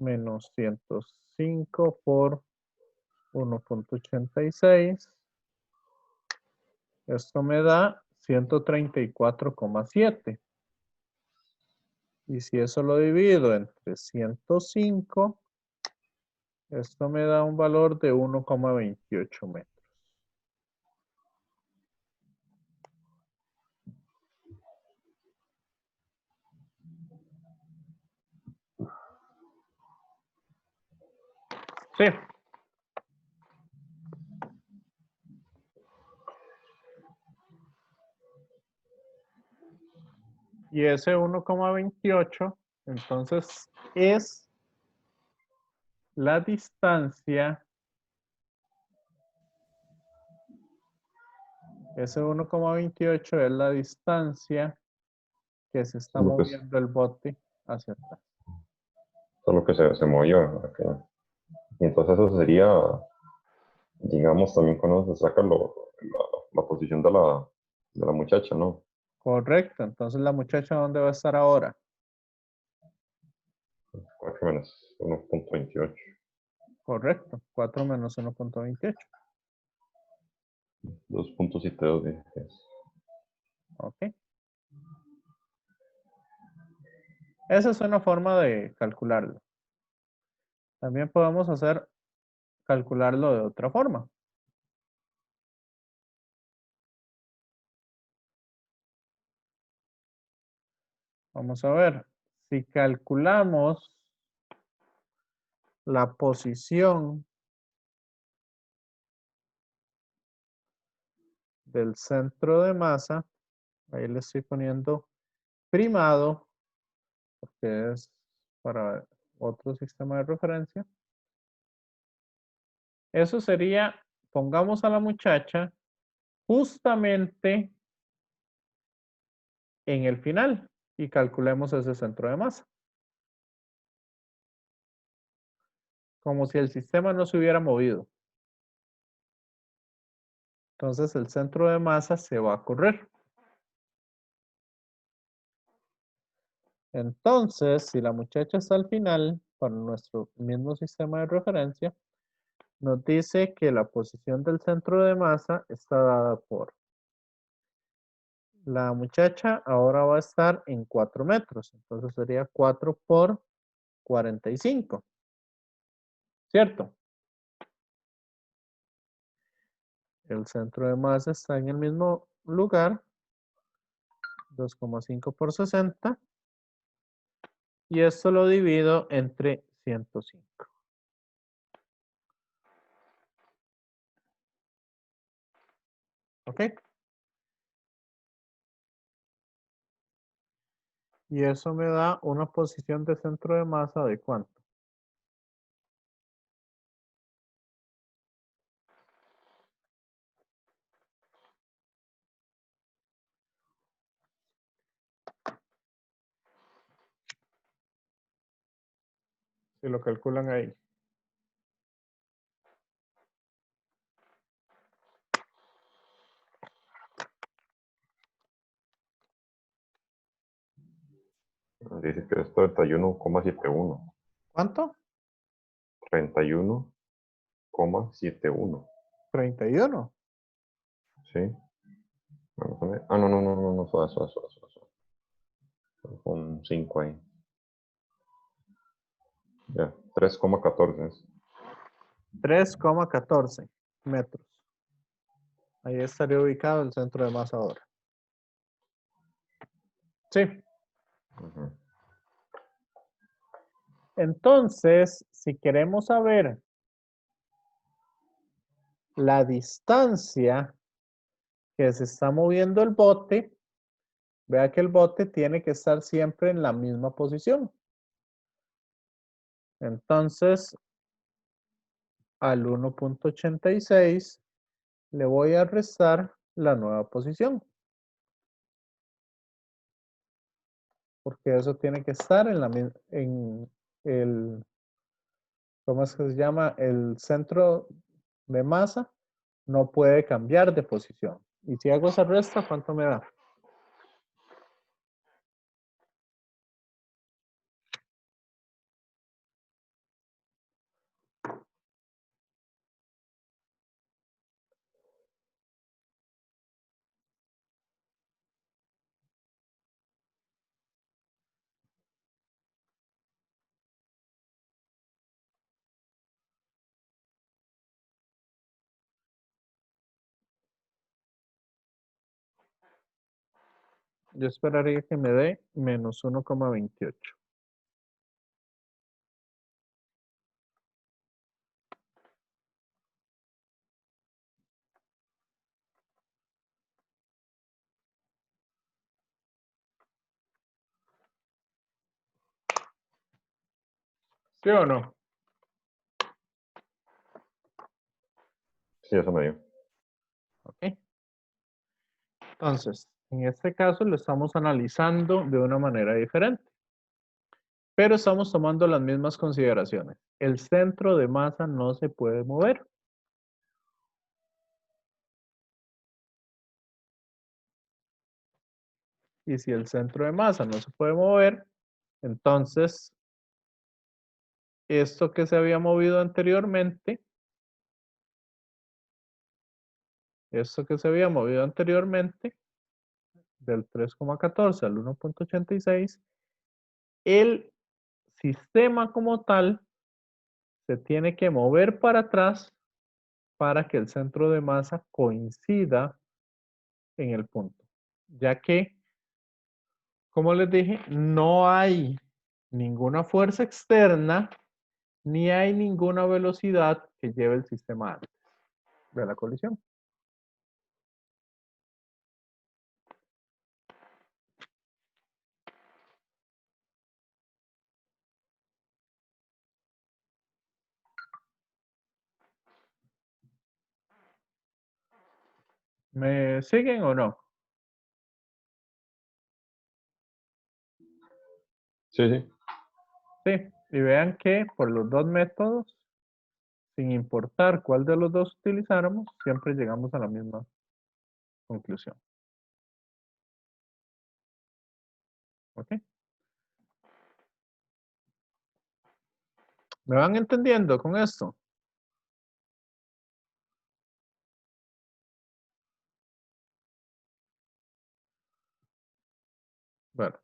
S1: menos 105 por 1.86. Esto me da 134,7. Y si eso lo divido entre 105, esto me da un valor de 1,28 metros. Sí. Y ese 1,28, entonces es la distancia. Ese 1,28 es la distancia que se está
S3: Lo que es-
S1: moviendo el bote hacia atrás.
S3: Solo que se movió. Ok. Y entonces eso sería, digamos, también cuando se saca la posición de la muchacha, ¿no?
S1: Correcto. Entonces la muchacha, ¿dónde va a estar ahora?
S3: 4 menos 1.28.
S1: Correcto. 4 menos 1,28.
S3: 2.72 dije.
S1: Ok. Esa es una forma de calcularlo. También podemos calcularlo de otra forma. Vamos a ver. Si calculamos la posición del centro de masa, ahí le estoy poniendo primado, porque es para otro sistema de referencia. Eso sería, pongamos a la muchacha justamente en el final y calculemos ese centro de masa. Como si el sistema no se hubiera movido. Entonces el centro de masa se va a correr. Entonces, si la muchacha está al final, para nuestro mismo sistema de referencia, nos dice que la posición del centro de masa está dada por la muchacha ahora va a estar en 4 metros. Entonces sería 4 por 45. ¿Cierto? El centro de masa está en el mismo lugar. 2,5 por 60. Y esto lo divido entre 105. ¿Ok? Y eso me da una posición de centro de masa de ¿cuánto? Si lo calculan ahí.
S3: Dice que es 31,71.
S1: ¿Cuánto?
S3: 31,71.
S1: 31.
S3: ¿Sí? Vamos a ver. Ah, no, no, no, no, no, suave. Con 5 ahí. Ya, 3,14 es.
S1: 3,14 metros. Ahí estaría ubicado el centro de masa ahora. Sí.
S3: Ujú.
S1: Entonces, si queremos saber la distancia que se está moviendo el bote, vea que el bote tiene que estar siempre en la misma posición. Entonces, al 1,86 le voy a restar la nueva posición. Porque eso tiene que estar en el, ¿cómo es que se llama? El centro de masa no puede cambiar de posición. Y si hago esa resta, ¿cuánto me da? Yo esperaría que me dé menos 1,28. ¿Sí o no?
S3: Sí, eso me dio.
S1: Ok. Entonces, en este caso lo estamos analizando de una manera diferente, pero estamos tomando las mismas consideraciones. El centro de masa no se puede mover. Y si el centro de masa no se puede mover, entonces esto que se había movido anteriormente, del 3,14 al 1,86, el sistema como tal se tiene que mover para atrás para que el centro de masa coincida en el punto, ya que, como les dije, no hay ninguna fuerza externa ni hay ninguna velocidad que lleve el sistema antes de la colisión. ¿Me siguen o no?
S3: Sí, sí.
S1: Sí, y vean que por los dos métodos, sin importar cuál de los dos utilizáramos, siempre llegamos a la misma conclusión. ¿Ok? ¿Me van entendiendo con esto? Bueno,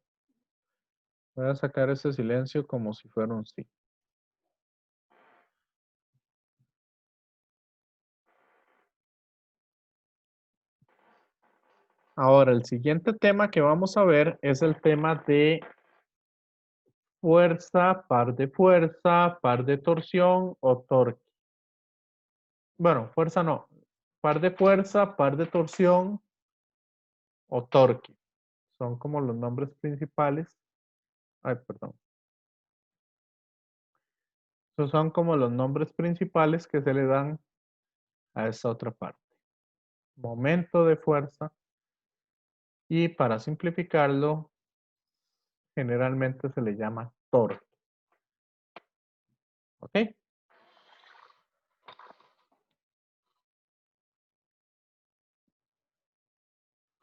S1: voy a sacar ese silencio como si fuera un sí. Ahora, el siguiente tema que vamos a ver es el tema de fuerza, par de torsión o torque. Bueno, fuerza no. Par de fuerza, par de torsión o torque. Son como los nombres principales. Ay, perdón. Esos son como los nombres principales que se le dan a esta otra parte. Momento de fuerza. Y para simplificarlo, generalmente se le llama torque. ¿Ok?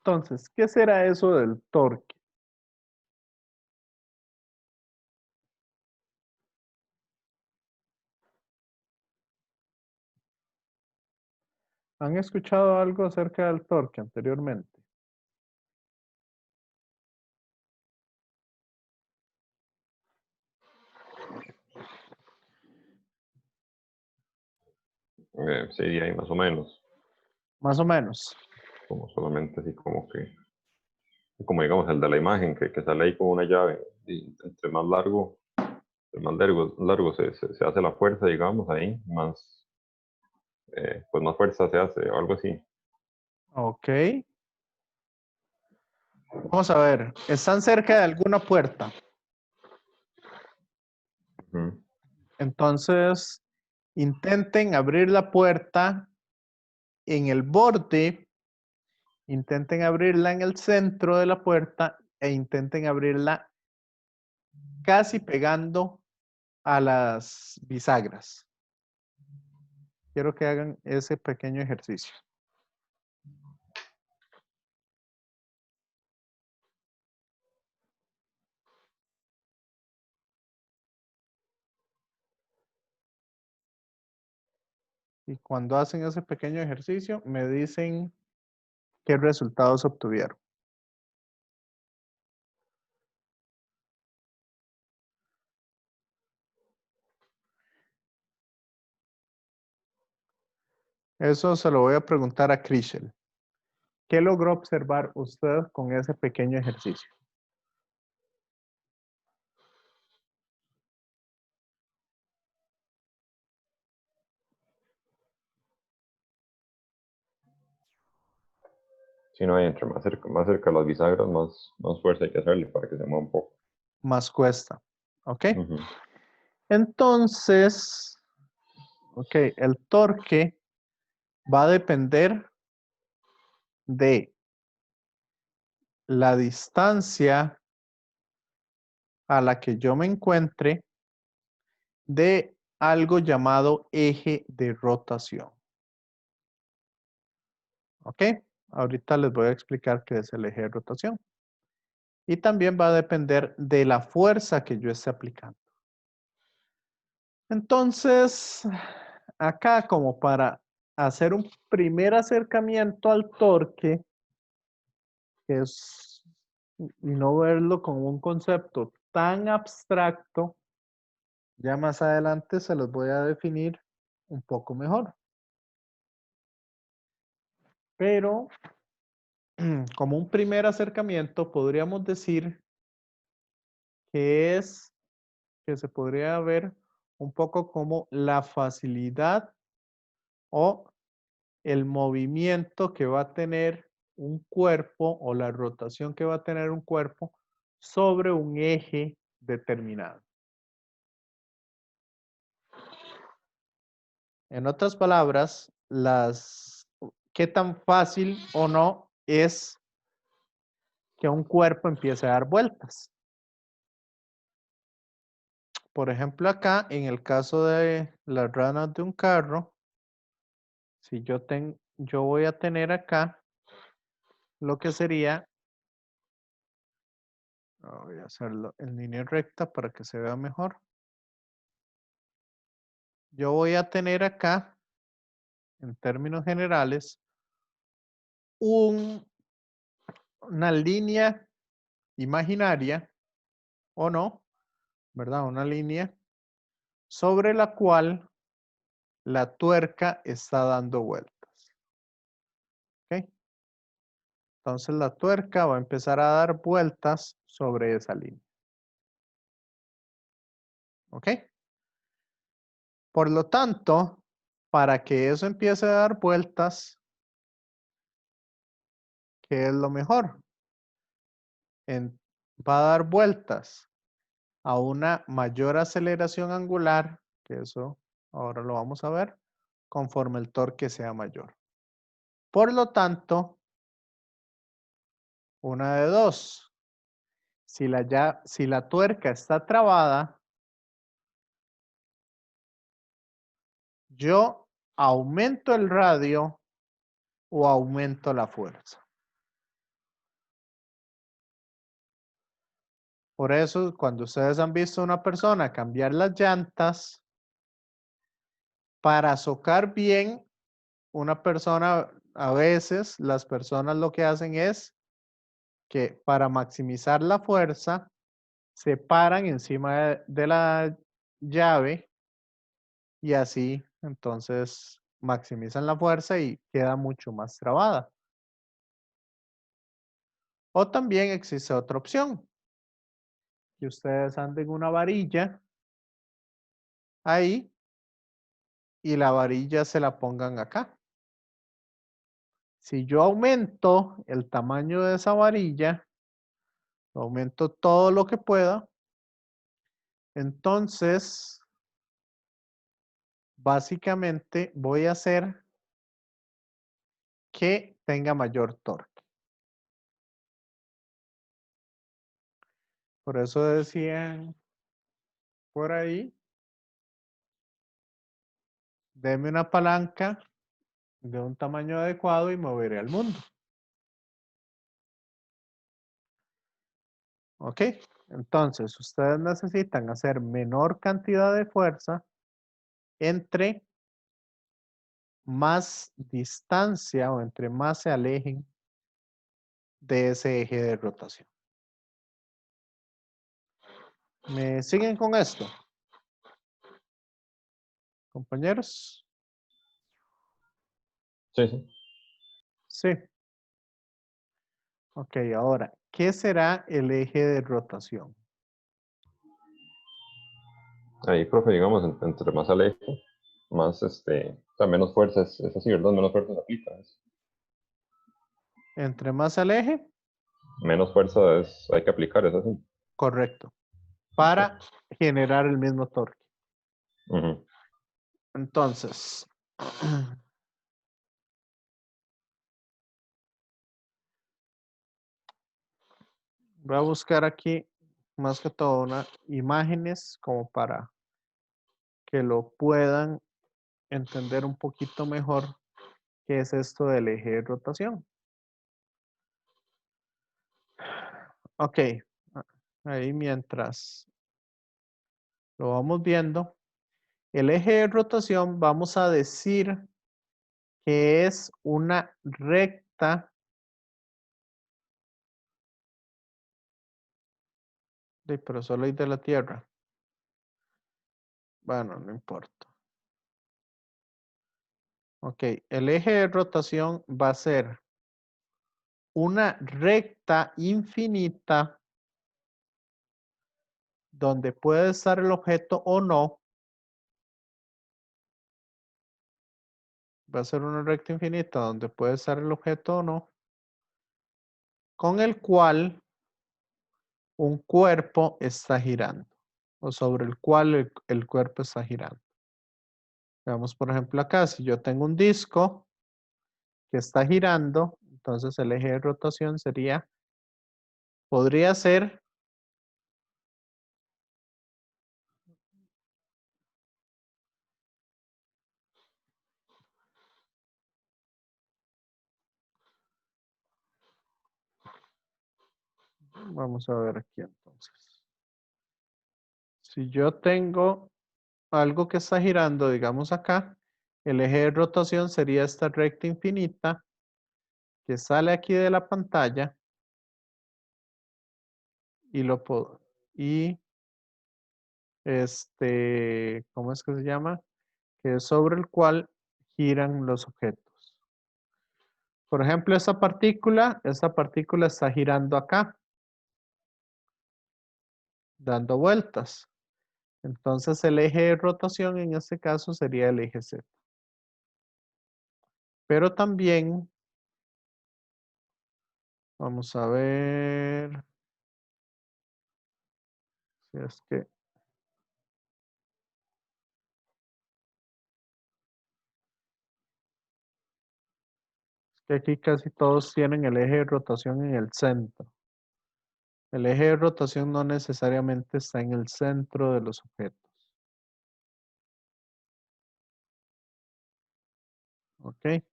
S1: Entonces, ¿qué será eso del torque? ¿Han escuchado algo acerca del torque anteriormente?
S3: Sí, ahí más o menos.
S1: Más o menos.
S3: Como solamente así como digamos el de la imagen, que sale ahí con una llave. Y entre más largo, largo se hace la fuerza, digamos, ahí, más, pues más fuerza se hace, o algo así.
S1: Ok. Vamos a ver. Están cerca de alguna puerta.
S3: Ujú.
S1: Entonces, intenten abrir la puerta en el borde, intenten abrirla en el centro de la puerta e intenten abrirla casi pegando a las bisagras. Quiero que hagan ese pequeño ejercicio. Y cuando hacen ese pequeño ejercicio, me dicen qué resultados obtuvieron. Eso se lo voy a preguntar a Krishel. ¿Qué logró observar usted con ese pequeño ejercicio?
S3: Si no hay entre más cerca las bisagras, más fuerza hay que hacerle para que se mueva un poco.
S1: Más cuesta. ¿Ok?
S3: Ujú.
S1: Entonces, ok, el torque va a depender de la distancia a la que yo me encuentre de algo llamado eje de rotación. ¿Ok? Ahorita les voy a explicar qué es el eje de rotación. Y también va a depender de la fuerza que yo esté aplicando. Entonces, acá como para hacer un primer acercamiento al torque, que es, y no verlo como un concepto tan abstracto, ya más adelante se los voy a definir un poco mejor. Pero como un primer acercamiento podríamos decir que se podría ver un poco como la facilidad o el movimiento que va a tener un cuerpo o la rotación que va a tener un cuerpo sobre un eje determinado. En otras palabras, qué tan fácil o no es que un cuerpo empiece a dar vueltas. Por ejemplo, acá, en el caso de las ruedas de un carro, si yo voy a tener acá lo que sería, voy a hacerlo en línea recta para que se vea mejor. Yo voy a tener acá, en términos generales, una línea imaginaria, o no, ¿verdad? Una línea sobre la cual la tuerca está dando vueltas. ¿Ok? Entonces la tuerca va a empezar a dar vueltas sobre esa línea. ¿Ok? Por lo tanto, para que eso empiece a dar vueltas, ¿qué es lo mejor? Va a dar vueltas a una mayor aceleración angular, que eso ahora lo vamos a ver, conforme el torque sea mayor. Por lo tanto, una de dos. Si la tuerca está trabada, yo aumento el radio o aumento la fuerza. Por eso, cuando ustedes han visto a una persona cambiar las llantas, para socar bien, una persona, a veces las personas lo que hacen es que para maximizar la fuerza, se paran encima de la llave y así entonces maximizan la fuerza y queda mucho más trabada. O también existe otra opción, que ustedes anden una varilla ahí y la varilla se la pongan acá. Si yo aumento el tamaño de esa varilla, aumento todo lo que pueda, entonces básicamente voy a hacer que tenga mayor torque. Por eso decían por ahí, deme una palanca de un tamaño adecuado y moveré al mundo. ¿Ok? Entonces, ustedes necesitan hacer menor cantidad de fuerza entre más distancia o entre más se alejen de ese eje de rotación. ¿Me siguen con esto? Compañeros.
S3: Sí, sí.
S1: Sí. Ok, ahora, ¿qué será el eje de rotación?
S3: Ahí, profe, digamos, entre más alejo, más, o sea, menos fuerza es así, ¿verdad? Menos fuerza se aplica.
S1: Entre más al eje,
S3: Menos fuerza hay que aplicar, es así.
S1: correcto, para generar el mismo torque.
S3: Ujú.
S1: Entonces, voy a buscar aquí más que todo unas imágenes como para que lo puedan entender un poquito mejor qué es esto del eje de rotación. Ok, ahí mientras lo vamos viendo, el eje de rotación vamos a decir que es una recta pero solo hay de la Tierra. Bueno, no importa. Ok, el eje de rotación va a ser una recta infinita donde puede estar el objeto o no. Va a ser una recta infinita donde puede estar el objeto o no. Con el cual un cuerpo está girando. O sobre el cual el cuerpo está girando. Veamos, por ejemplo, acá. Si yo tengo un disco que está girando, entonces el eje de rotación podría ser vamos a ver aquí entonces. Si yo tengo algo que está girando, digamos acá, el eje de rotación sería esta recta infinita que sale aquí de la pantalla y lo puedo, y ¿cómo es que se llama? Que es sobre el cual giran los objetos. Por ejemplo, esta partícula está girando acá, dando vueltas. Entonces el eje de rotación en este caso sería el eje Z. Pero también, vamos a ver si es que aquí casi todos tienen el eje de rotación en el centro. El eje de rotación no necesariamente está en el centro de los objetos. ¿Ok?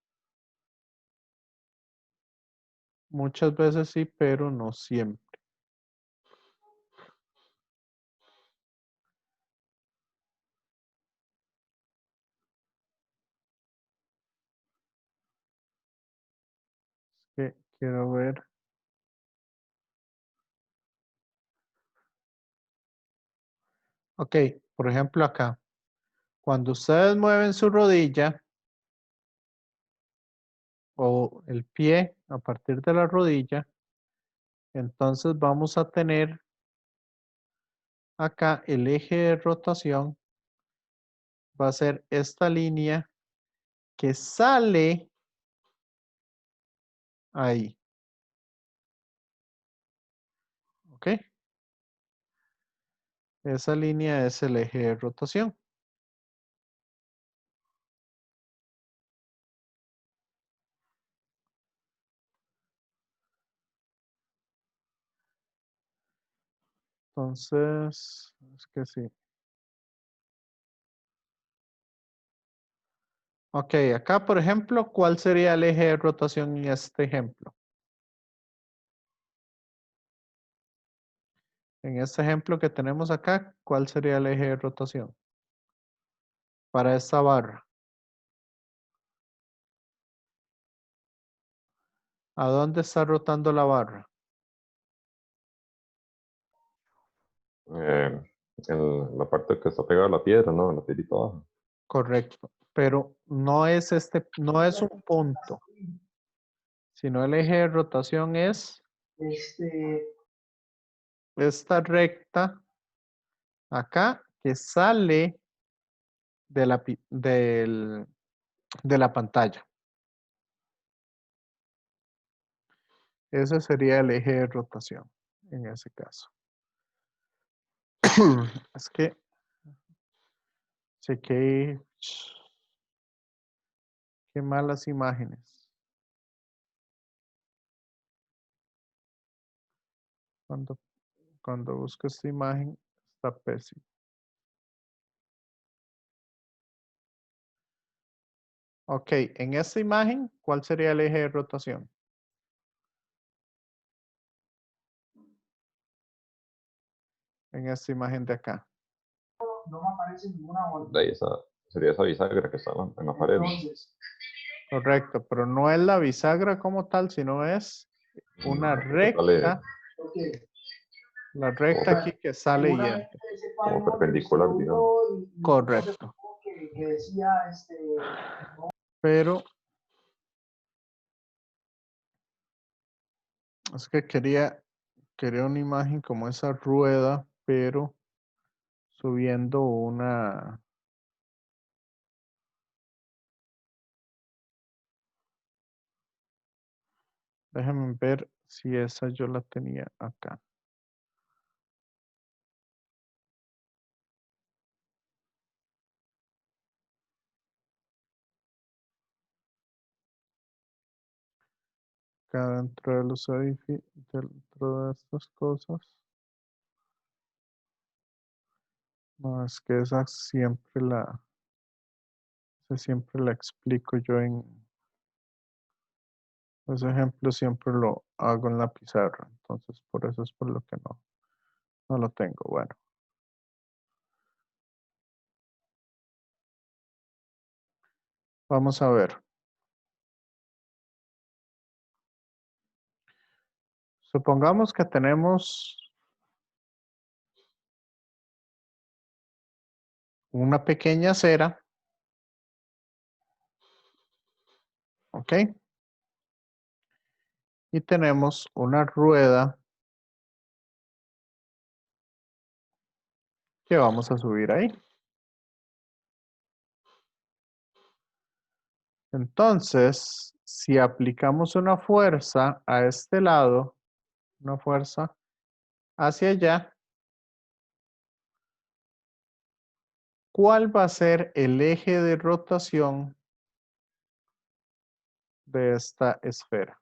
S1: Muchas veces sí, pero no siempre. Es que quiero ver. Ok, por ejemplo acá. Cuando ustedes mueven su rodilla o el pie a partir de la rodilla, entonces vamos a tener acá el eje de rotación. Va a ser esta línea que sale ahí. ¿Ok? Esa línea es el eje de rotación. Entonces, es que sí. Ok, acá por ejemplo, ¿cuál sería el eje de rotación en este ejemplo? En este ejemplo que tenemos acá, ¿cuál sería el eje de rotación? Para esta barra. ¿A dónde está rotando la barra?
S3: La parte que está pegada a la piedra, ¿no? La piedrita abajo.
S1: Correcto. Pero no es no es un punto, sino el eje de rotación es esta recta acá que sale de de la pantalla. Ese sería el eje de rotación en ese caso. Es que sé que qué malas imágenes. Cuando busco esta imagen está pésimo. Ok, en esta imagen, ¿cuál sería el eje de rotación? En esta imagen de acá.
S4: No me aparece ninguna orden.
S3: De ahí sería esa bisagra que está en la pared.
S4: Entonces,
S1: Correcto, pero no es la bisagra como tal, sino es una
S3: Sale
S1: recta,
S4: ok,
S1: la recta aquí que sale y
S4: una vez
S1: entra.
S4: que ese
S3: como
S4: panel
S3: perpendicular,
S4: usted
S3: digamos.
S4: votó y
S1: Correcto.
S4: que decía,
S1: Pero es que quería una imagen como esa rueda, pero subiendo una. Déjame ver si esa yo la tenía acá. Acá dentro de los edificios, dentro de estas cosas. No, es que esa siempre la explico yo ese ejemplo siempre lo hago en la pizarra. Entonces, por eso es por lo que no lo tengo. Bueno. Vamos a ver. Supongamos que tenemos una pequeña acera. ¿Ok? Y tenemos una rueda que vamos a subir ahí. Entonces, si aplicamos una fuerza a este lado, una fuerza hacia allá, ¿cuál va a ser el eje de rotación de esta esfera?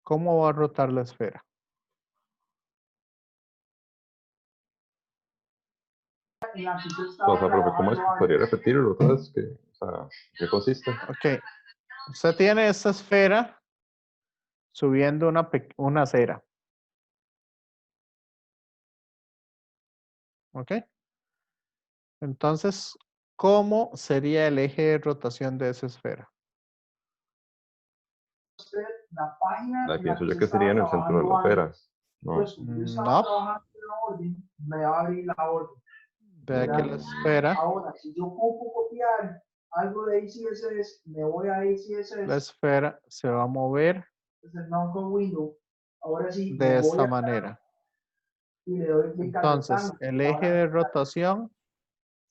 S1: ¿Cómo va a rotar la esfera?
S4: en la que usted
S3: O
S4: estaba
S3: sea, profe, ¿cómo es?
S4: trabajando
S3: ¿Podría
S4: antes.
S3: repetirlo otra vez? O sea, ¿qué consiste?
S1: Ok. Usted tiene esta esfera subiendo una acera. ¿Ok? Entonces, ¿cómo sería el eje de rotación de esa esfera?
S4: Usted, la página
S3: La
S4: en la
S3: pienso
S4: que
S3: yo
S4: usted
S3: que sería
S4: estaba
S3: en el centro de la
S4: trabajando
S3: esfera.
S4: antes.
S3: No.
S4: Pues como yo estaba
S1: No.
S4: trabajando en la orden, me va a abrir la orden.
S1: Vea que la esfera,
S4: Ahora, si yo ocupo copiar algo de ACSS, me voy a
S1: la
S4: ACSS,
S1: esfera se va a mover
S4: es el non-con window. Ahora sí, me
S1: de
S4: voy
S1: esta
S4: a
S1: manera.
S4: y le doy clic al
S1: Entonces,
S4: rectángulo.
S1: el eje de rotación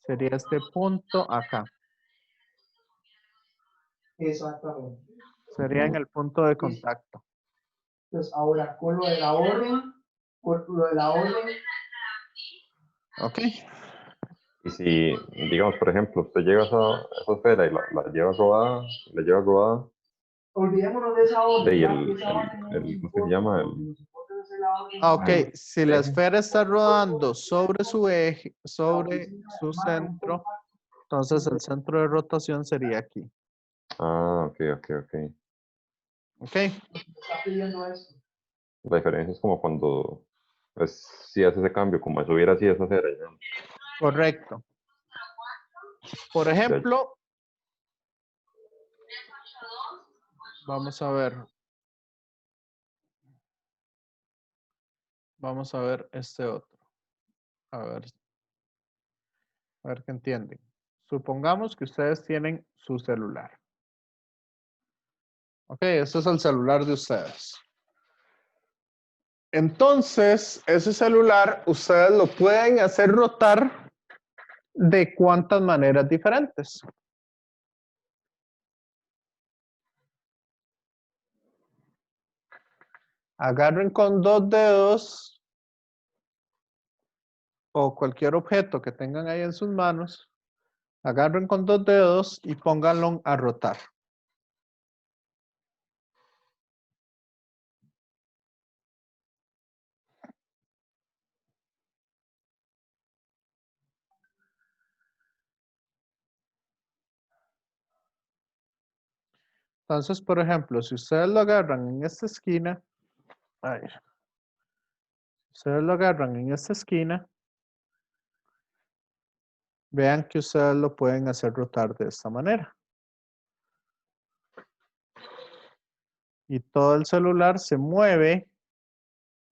S1: sería este punto acá.
S4: Exactamente.
S1: Sería en el punto de contacto.
S4: Entonces, ahora con lo de la orden,
S1: ¿Ok?
S3: Y si, digamos, por ejemplo, usted llega a esa esfera y la lleva rodada, la lleva rodada,
S4: olvidémonos de esa orden.
S3: y
S4: ya,
S3: el,
S4: que esa orden no nos
S3: ¿cómo se
S4: importa,
S3: llama?
S4: porque nos importa es la orden
S1: Ok,
S4: normal.
S1: si la
S3: eje.
S1: esfera está rodando sobre su eje,
S4: La
S1: sobre
S4: oficina
S1: su
S4: de mano, un
S1: centro,
S4: contacto,
S1: entonces el centro de rotación sería aquí.
S3: Ah, ok.
S1: ¿Ok?
S4: me está pidiendo esto.
S3: La diferencia es como cuando, pues, si hace ese cambio, como si hubiera así esa acera. ¿No?
S1: Correcto. Por
S3: Ya,
S1: ejemplo, vamos a ver. Vamos a ver este otro. A ver qué entienden. Supongamos que ustedes tienen su celular. Ok, este es el celular de ustedes. Entonces, ese celular ustedes lo pueden hacer rotar de cuántas maneras diferentes. Agarren con 2 dedos o cualquier objeto que tengan ahí en sus manos. Agarren con 2 dedos y pónganlo a rotar. Entonces, por ejemplo, si ustedes lo agarran en esta esquina, ay, ustedes lo agarran en esta esquina, vean que ustedes lo pueden hacer rotar de esta manera. Y todo el celular se mueve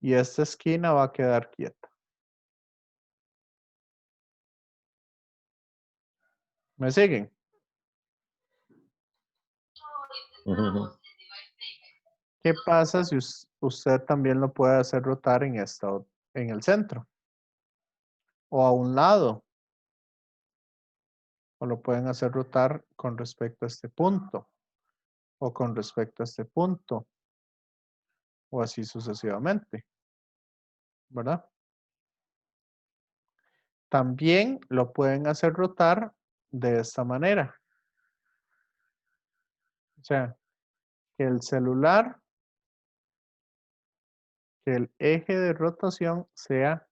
S1: y esta esquina va a quedar quieta. ¿Me siguen?
S3: Ujú.
S1: ¿Qué pasa si usted también lo puede hacer rotar en en el centro? O a un lado. O lo pueden hacer rotar con respecto a este punto. O con respecto a este punto. O así sucesivamente. ¿Verdad? También lo pueden hacer rotar de esta manera. O sea, que el celular, que el eje de rotación sea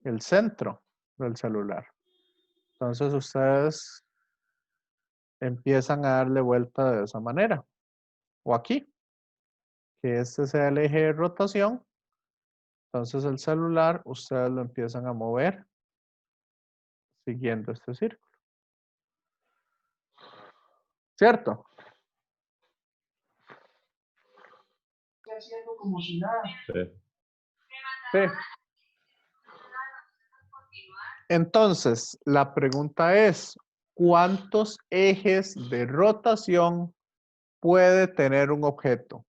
S1: el centro del celular. Entonces ustedes empiezan a darle vuelta de esa manera. O aquí, que este sea el eje de rotación. Entonces el celular, ustedes lo empiezan a mover siguiendo este círculo. ¿Cierto?
S4: Estoy haciendo como si nada.
S3: Sí.
S1: Sí. Entonces, la pregunta es, ¿cuántos ejes de rotación puede tener un objeto?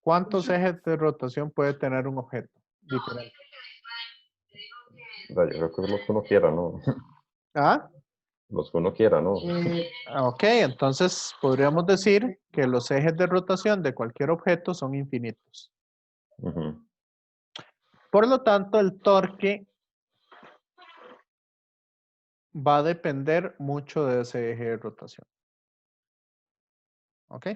S1: ¿Cuántos ejes de rotación puede tener un objeto diferente?
S3: Yo creo que los que uno quiera, ¿no?
S1: ¿Ah?
S3: Los que uno quiera, ¿no?
S1: Ok, entonces podríamos decir que los ejes de rotación de cualquier objeto son infinitos.
S3: Ujú.
S1: Por lo tanto, el torque va a depender mucho de ese eje de rotación. ¿Ok?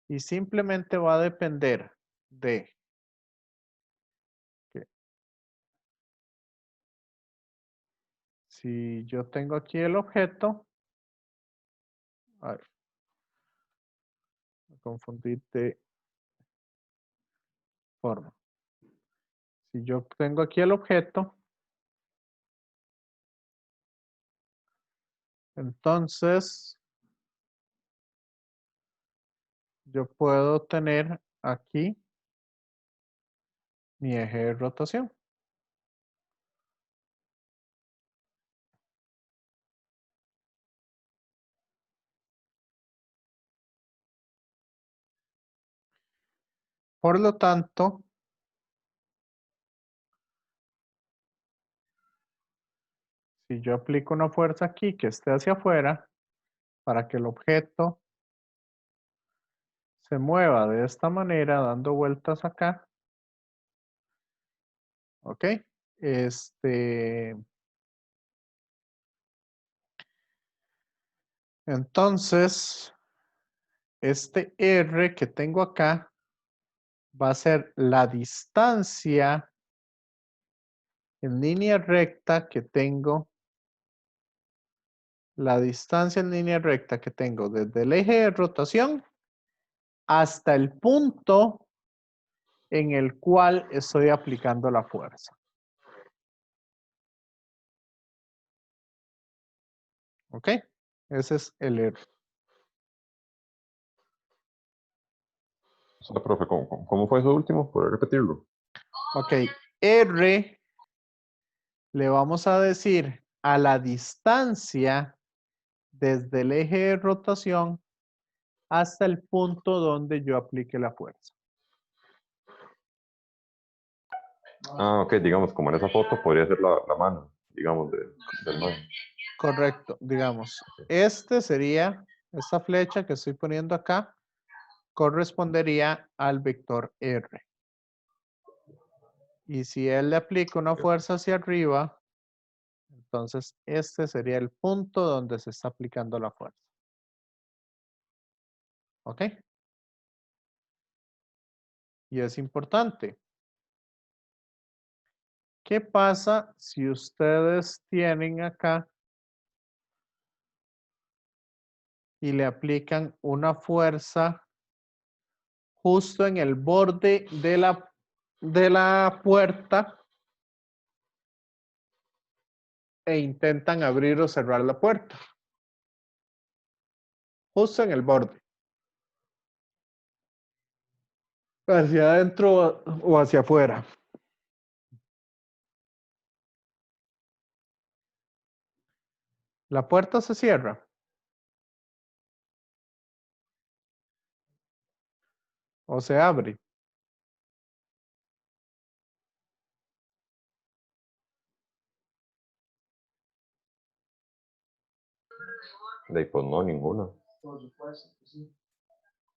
S1: Y simplemente va a depender de que si yo tengo aquí el objeto, a ver, me confundí de forma. Si yo tengo aquí el objeto, entonces yo puedo tener aquí mi eje de rotación. Por lo tanto, si yo aplico una fuerza aquí que esté hacia afuera, para que el objeto se mueva de esta manera, dando vueltas acá, ¿ok? Entonces, este R que tengo acá va a ser la distancia en línea recta que tengo, la distancia en línea recta que tengo desde el eje de rotación hasta el punto en el cual estoy aplicando la fuerza. ¿Ok? Ese es el R.
S3: O sea, profe, ¿cómo fue eso último? ¿Puede repetirlo?
S1: Ok, R le vamos a decir a la distancia desde el eje de rotación hasta el punto donde yo aplique la fuerza.
S3: Ah, ok, digamos, como en esa foto podría ser la mano, digamos, del man.
S1: Correcto, digamos, este sería, esta flecha que estoy poniendo acá, correspondería al vector R. Y si él le aplica una fuerza hacia arriba, entonces este sería el punto donde se está aplicando la fuerza. ¿Ok? Y es importante. ¿Qué pasa si ustedes tienen acá y le aplican una fuerza justo en el borde de la puerta e intentan abrir o cerrar la puerta? Justo en el borde. Hacia adentro o hacia afuera. La puerta se cierra. O se abre.
S3: De ahí, pues no, ninguna.
S4: Por supuesto que sí.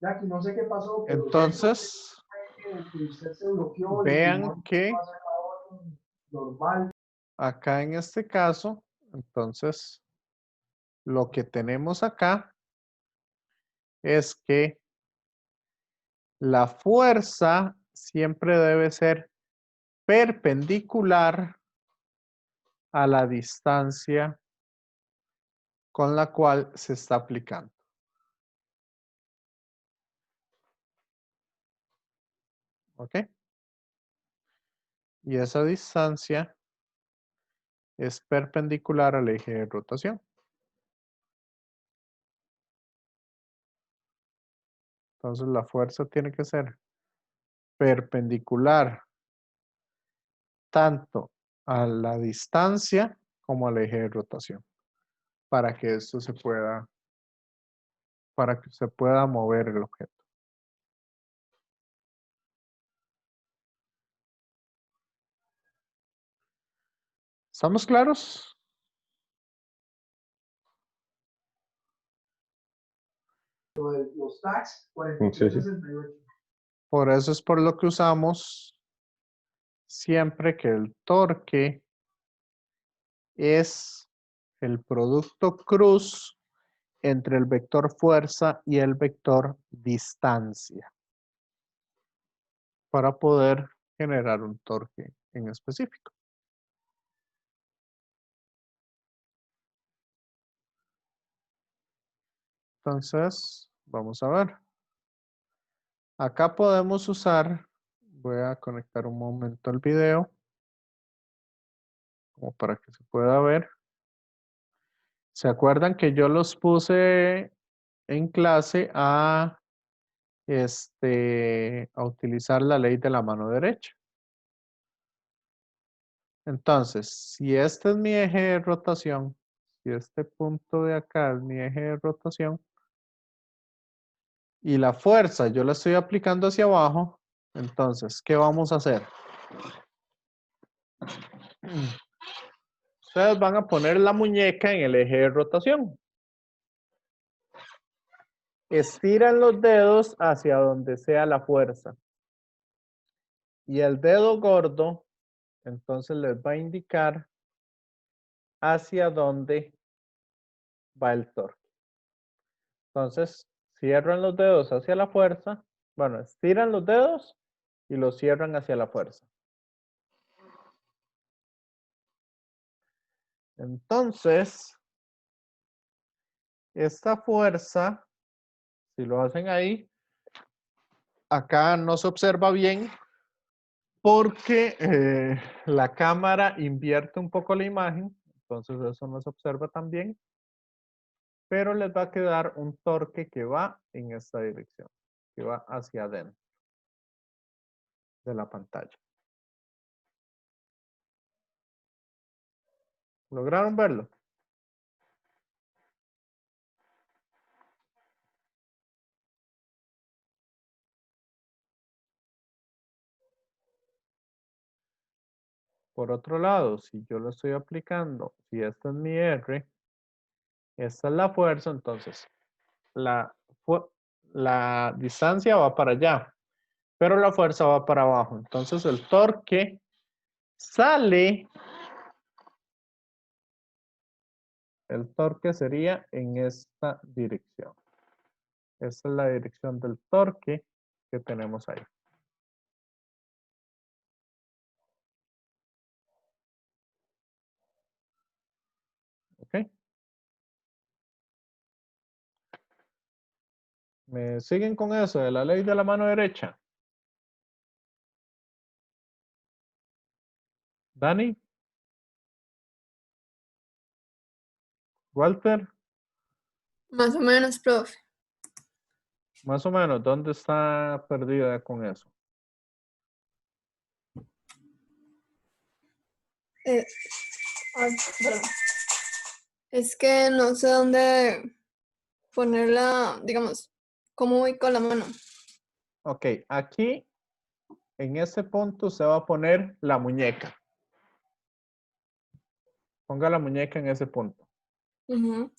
S4: Jackie, no sé qué pasó, pero
S1: Entonces,
S4: que usted se bloqueó y
S1: vean
S4: no
S1: que
S4: pasa cada orden normal.
S1: acá en este caso, entonces, lo que tenemos acá es que la fuerza siempre debe ser perpendicular a la distancia con la cual se está aplicando. ¿Ok? Y esa distancia es perpendicular al eje de rotación. Entonces la fuerza tiene que ser perpendicular tanto a la distancia como al eje de rotación para que esto se pueda, para que se pueda mover el objeto. ¿Estamos claros?
S4: Los tags,
S3: Sí, sí.
S4: 43.68.
S1: Por eso es por lo que usamos siempre que el torque es el producto cruz entre el vector fuerza y el vector distancia para poder generar un torque en específico. Entonces, vamos a ver. Acá podemos usar, voy a conectar un momento el video, como para que se pueda ver. ¿Se acuerdan que yo los puse en clase a utilizar la ley de la mano derecha? Entonces, si este es mi eje de rotación, si este punto de acá es mi eje de rotación, y la fuerza yo la estoy aplicando hacia abajo, entonces, ¿qué vamos a hacer? Ustedes van a poner la muñeca en el eje de rotación. Estiran los dedos hacia donde sea la fuerza. Y el dedo gordo, entonces les va a indicar hacia dónde va el torque. Entonces, cierran los dedos hacia la fuerza. Bueno, estiran los dedos y los cierran hacia la fuerza. Entonces, esta fuerza, si lo hacen ahí, acá no se observa bien porque la cámara invierte un poco la imagen, entonces eso no se observa tan bien, pero les va a quedar un torque que va en esta dirección, que va hacia adentro. de la pantalla. ¿Lograron verlo? Por otro lado, si yo lo estoy aplicando, si esta es mi R, esta es la fuerza, entonces la distancia va para allá, pero la fuerza va para abajo. Entonces el torque sale, el torque sería en esta dirección. Esta es la dirección del torque que tenemos ahí. ¿Ok? ¿Me siguen con eso de la ley de la mano derecha? ¿Dani? ¿Walter?
S5: Más o menos, profe.
S1: Más o menos, ¿dónde está perdida con eso?
S5: Perdón. Es que no sé dónde ponerla, digamos, cómo voy con la mano.
S1: Ok, aquí en ese punto se va a poner la muñeca. Ponga la muñeca en ese punto.
S5: Ujú.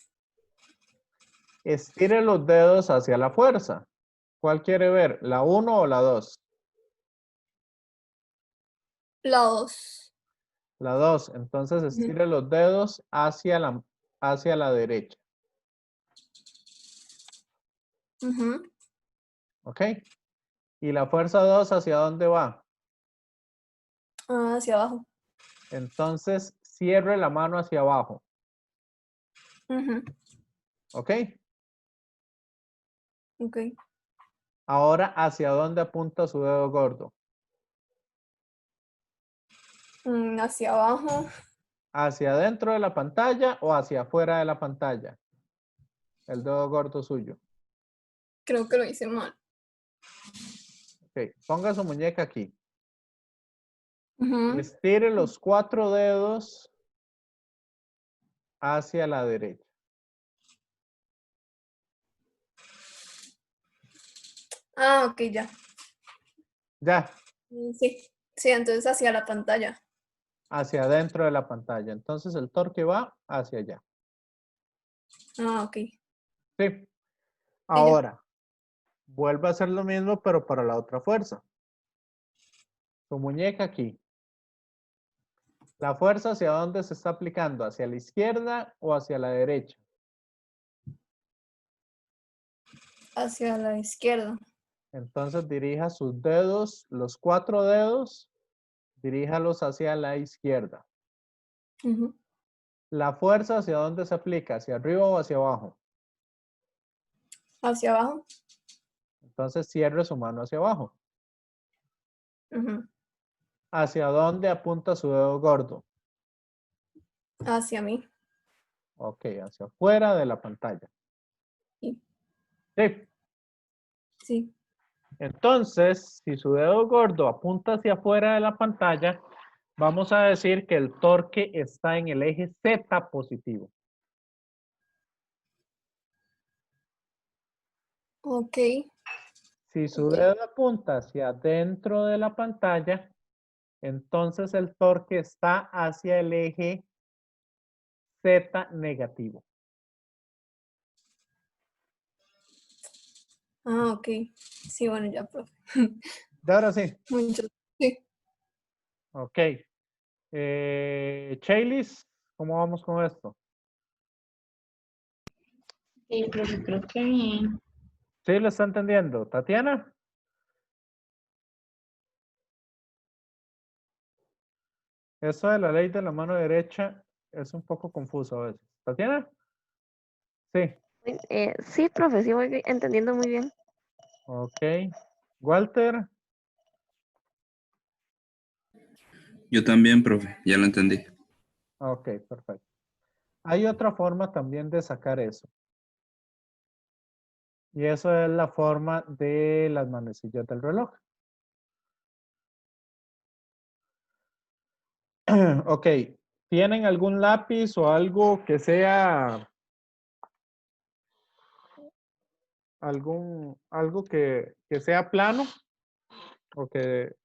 S1: Estire los dedos hacia la fuerza. ¿Cuál quiere ver? ¿La 1 o la 2?
S5: La 2.
S1: La 2. Entonces estire los dedos hacia la derecha. ¿Ok? ¿Y la fuerza 2 hacia dónde va?
S5: Hacia abajo.
S1: Entonces cierre la mano hacia abajo. ¿Ok?
S5: Ok.
S1: Ahora, ¿hacia dónde apunta su dedo gordo?
S5: Hacia abajo.
S1: ¿Hacia adentro de la pantalla o hacia afuera de la pantalla? El dedo gordo suyo.
S5: Creo que lo hice mal.
S1: Ok, ponga su muñeca aquí.
S5: Ujú.
S1: Estire los 4 dedos hacia la derecha.
S5: Ok, ya.
S1: Ya,
S5: Sí. Sí, entonces hacia la pantalla.
S1: hacia adentro de la pantalla. Entonces el torque va hacia allá.
S5: Ok.
S1: Sí.
S5: Sí, ya.
S1: Ahora, vuelve a hacer lo mismo, pero para la otra fuerza. Su muñeca aquí. ¿La fuerza hacia dónde se está aplicando? ¿Hacia la izquierda o hacia la derecha?
S5: Hacia la izquierda.
S1: Entonces dirija sus dedos, los 4 dedos, diríjalos hacia la izquierda.
S5: Ujú.
S1: ¿La fuerza hacia dónde se aplica? ¿Hacia arriba o hacia abajo?
S5: Hacia abajo.
S1: Entonces cierre su mano hacia abajo.
S5: Ujú.
S1: ¿Hacia dónde apunta su dedo gordo?
S5: Hacia mí.
S1: Ok, hacia afuera de la pantalla.
S5: Sí.
S1: Sí.
S5: Sí.
S1: Entonces, si su dedo gordo apunta hacia afuera de la pantalla, vamos a decir que el torque está en el eje Z positivo.
S5: Ok.
S1: Si su
S5: Ok.
S1: dedo apunta hacia dentro de la pantalla, entonces el torque está hacia el eje Z negativo.
S5: Ok. Sí, bueno, ya, profe.
S1: De ahora sí.
S5: Mucho. Sí.
S1: Ok. Chaylis, ¿cómo vamos con esto?
S2: Sí, profe, creo que bien.
S1: ¿Sí lo está entendiendo? ¿Tatiana? Eso de la ley de la mano derecha es un poco confuso a veces. ¿Tatiana? Sí.
S6: Sí, profe, sí voy entendiendo muy bien.
S1: Ok. Walter.
S7: Yo también, profe, ya lo entendí.
S1: Ok, perfecto. Hay otra forma también de sacar eso. Y eso es la forma de las manecillas del reloj. Ok. ¿Tienen algún lápiz o algo que sea algo que sea plano? O que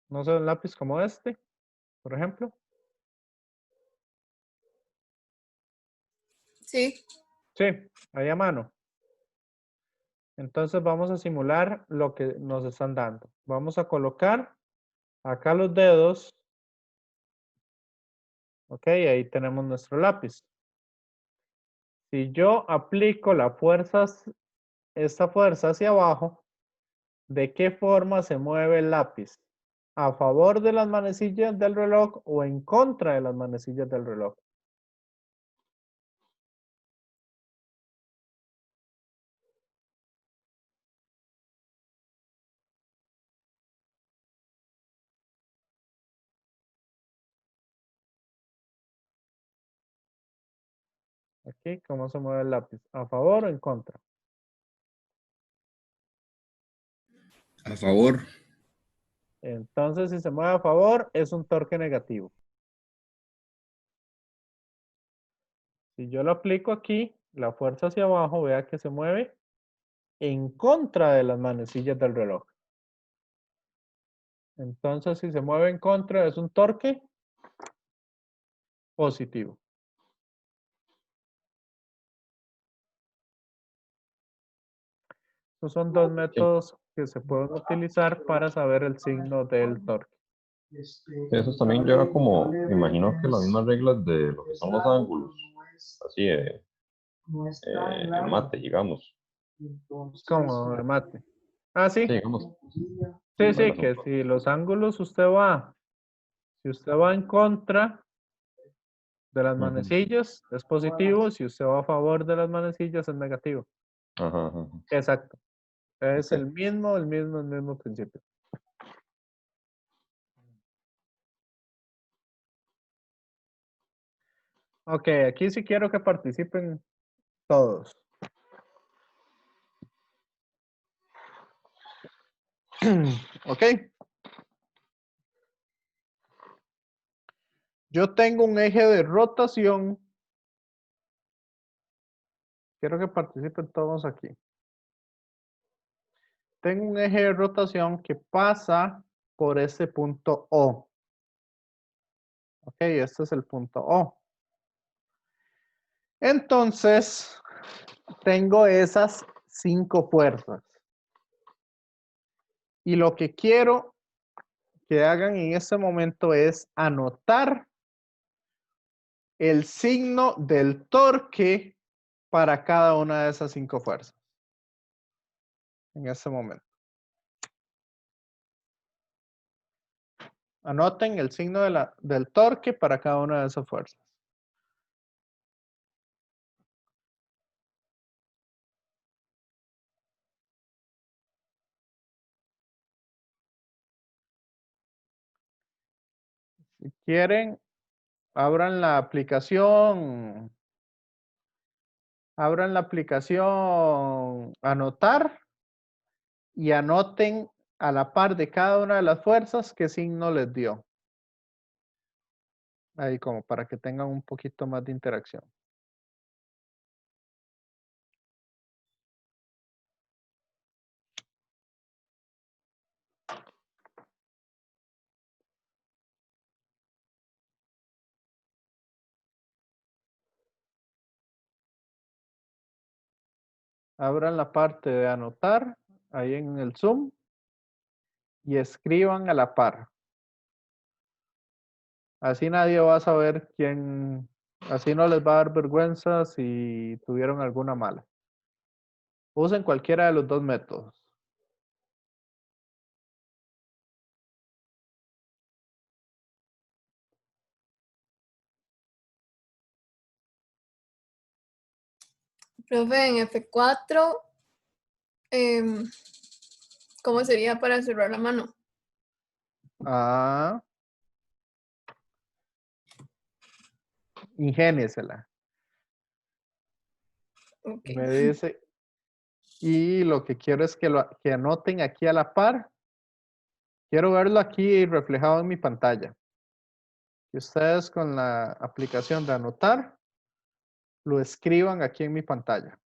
S1: no sea un lápiz como este, por ejemplo.
S5: Sí.
S1: Sí, ahí a mano. Entonces vamos a simular lo que nos están dando. Vamos a colocar acá los dedos. Ok, ahí tenemos nuestro lápiz. Si yo aplico esta fuerza hacia abajo, ¿de qué forma se mueve el lápiz? ¿A favor de las manecillas del reloj o en contra de las manecillas del reloj? Aquí, ¿cómo se mueve el lápiz? ¿A favor o en contra?
S7: A favor.
S1: Entonces, si se mueve a favor, es un torque negativo. Si yo lo aplico aquí, la fuerza hacia abajo, vea que se mueve en contra de las manecillas del reloj. Entonces, si se mueve en contra, es un torque positivo. Estos son dos métodos que se pueden utilizar para saber el signo del torque.
S3: Eso también lleva como, me imagino que las mismas reglas de lo que son los ángulos, así en mate, digamos.
S1: Como de mate. Ah,
S3: Sí,
S1: sí.
S3: digamos.
S1: Sí, sí,
S3: Bueno,
S1: que si los ángulos si usted va en contra de las
S3: ujú.
S1: manecillas, es positivo. Si usted va a favor de las manecillas, es negativo.
S3: Ajá, ajá.
S1: Exacto. Es
S3: Ok.
S1: el mismo principio. Ok, aquí sí quiero que participen todos. Ok. Yo tengo un eje de rotación. Quiero que participen todos aquí. Tengo un eje de rotación que pasa por ese punto O. Ok, este es el punto O. Entonces, tengo esas 5 fuerzas. Y lo que quiero que hagan en este momento es anotar el signo del torque para cada una de esas 5 fuerzas. En este momento. Anoten el signo del torque para cada una de esas fuerzas. Si quieren, abran la aplicación. Abran la aplicación Anotar y anoten a la par de cada una de las fuerzas qué signo les dio. Ahí como para que tengan un poquito más de interacción. Abran la parte de anotar ahí en el Zoom y escriban a la par. Así nadie va a saber quién, así no les va a dar vergüenza si tuvieron alguna mala. Usen cualquiera de los dos métodos.
S5: Profe, en F4, ¿cómo sería para cerrar la mano?
S1: Ah, ingéniesela.
S5: Ok.
S1: Me dice, y lo que quiero es que anoten aquí a la par Quiero verlo aquí reflejado en mi pantalla. Y ustedes con la aplicación de anotar, lo escriban aquí en mi pantalla.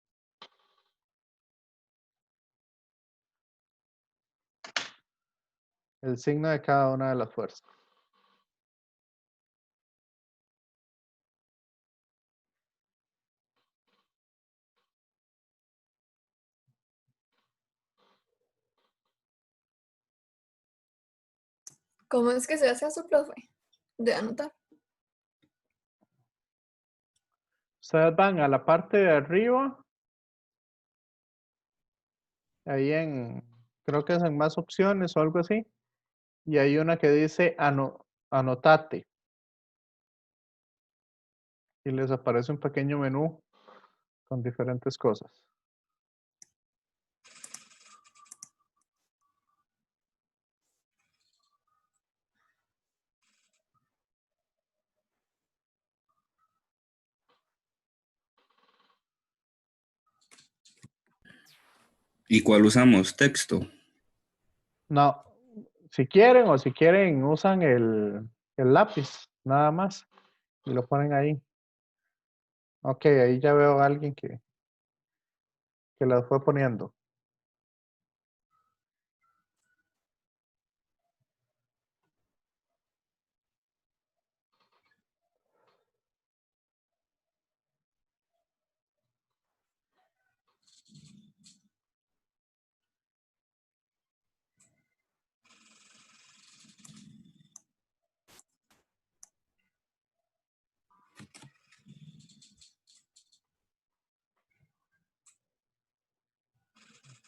S1: El signo de cada una de las fuerzas.
S5: ¿Cómo es que se hace eso, profe? De anotar.
S1: Ustedes van a la parte de arriba, ahí creo que es en más opciones o algo así, y hay una que dice anotate. Y les aparece un pequeño menú con diferentes cosas.
S7: ¿Y cuál usamos? Texto.
S1: No, si quieren usan el lápiz, nada más, y lo ponen ahí. Ok, ahí ya veo a alguien que las fue poniendo.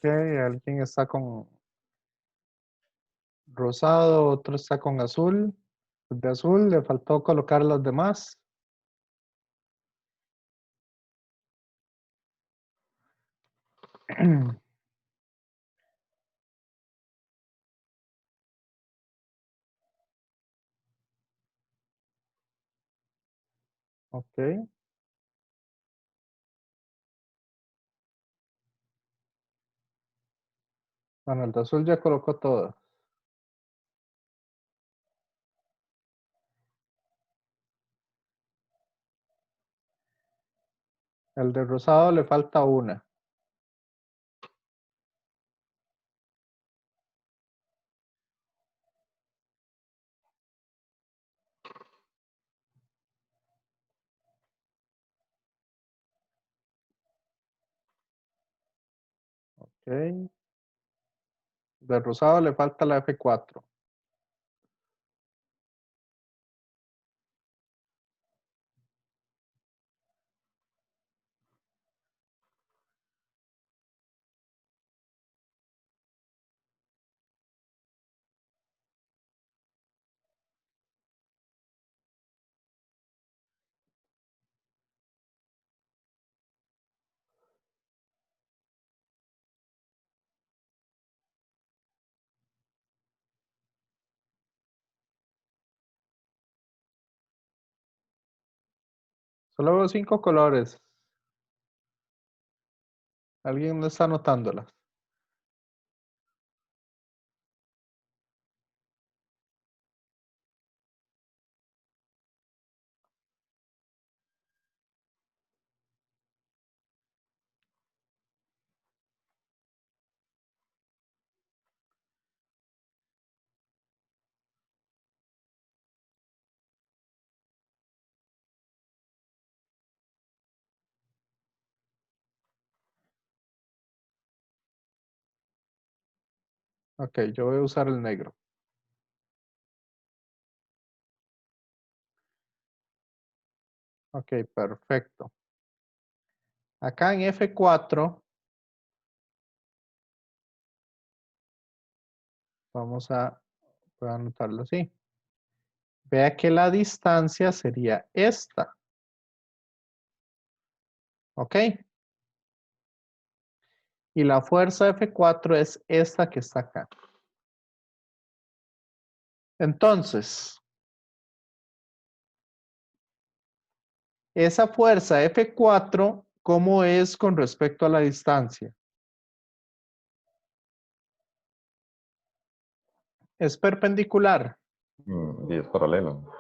S1: Ok, alguien está con rosado, otro está con azul. De azul le faltó colocar los demás. Ok. Bueno, el de azul ya colocó todo. El de rosado le falta una. Ok. De rosado le falta la F4. Solo veo 5 colores. ¿Alguien no está anotándolas? Ok, yo voy a usar el negro. Ok, perfecto. Acá en F4 voy a anotarlo así. Vea que la distancia sería esta. ¿Ok? Y la fuerza F4 es esta que está acá. Entonces, esa fuerza F4, ¿cómo es con respecto a la distancia? Es perpendicular,
S3: Y es paralelo.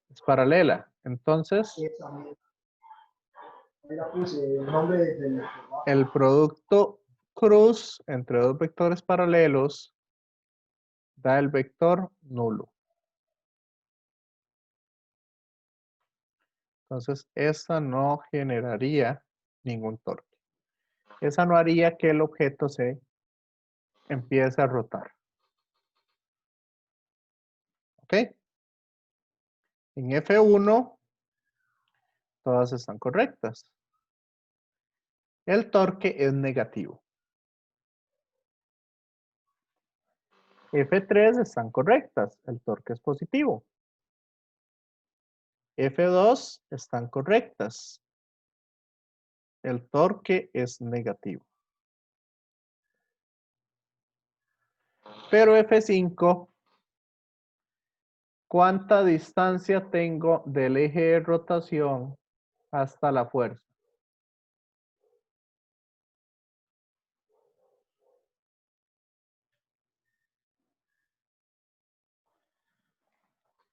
S1: es paralela. Entonces,
S4: Esa misma. Ahí la puse el nombre del trabajo.
S1: el producto cruz entre dos vectores paralelos da el vector nulo. Entonces, esa no generaría ningún torque. Esa no haría que el objeto se empiece a rotar. ¿Ok? En F1, todas están correctas. El torque es negativo. F3 están correctas. El torque es positivo. F2 están correctas. El torque es negativo. Pero F5, ¿cuánta distancia tengo del eje de rotación hasta la fuerza?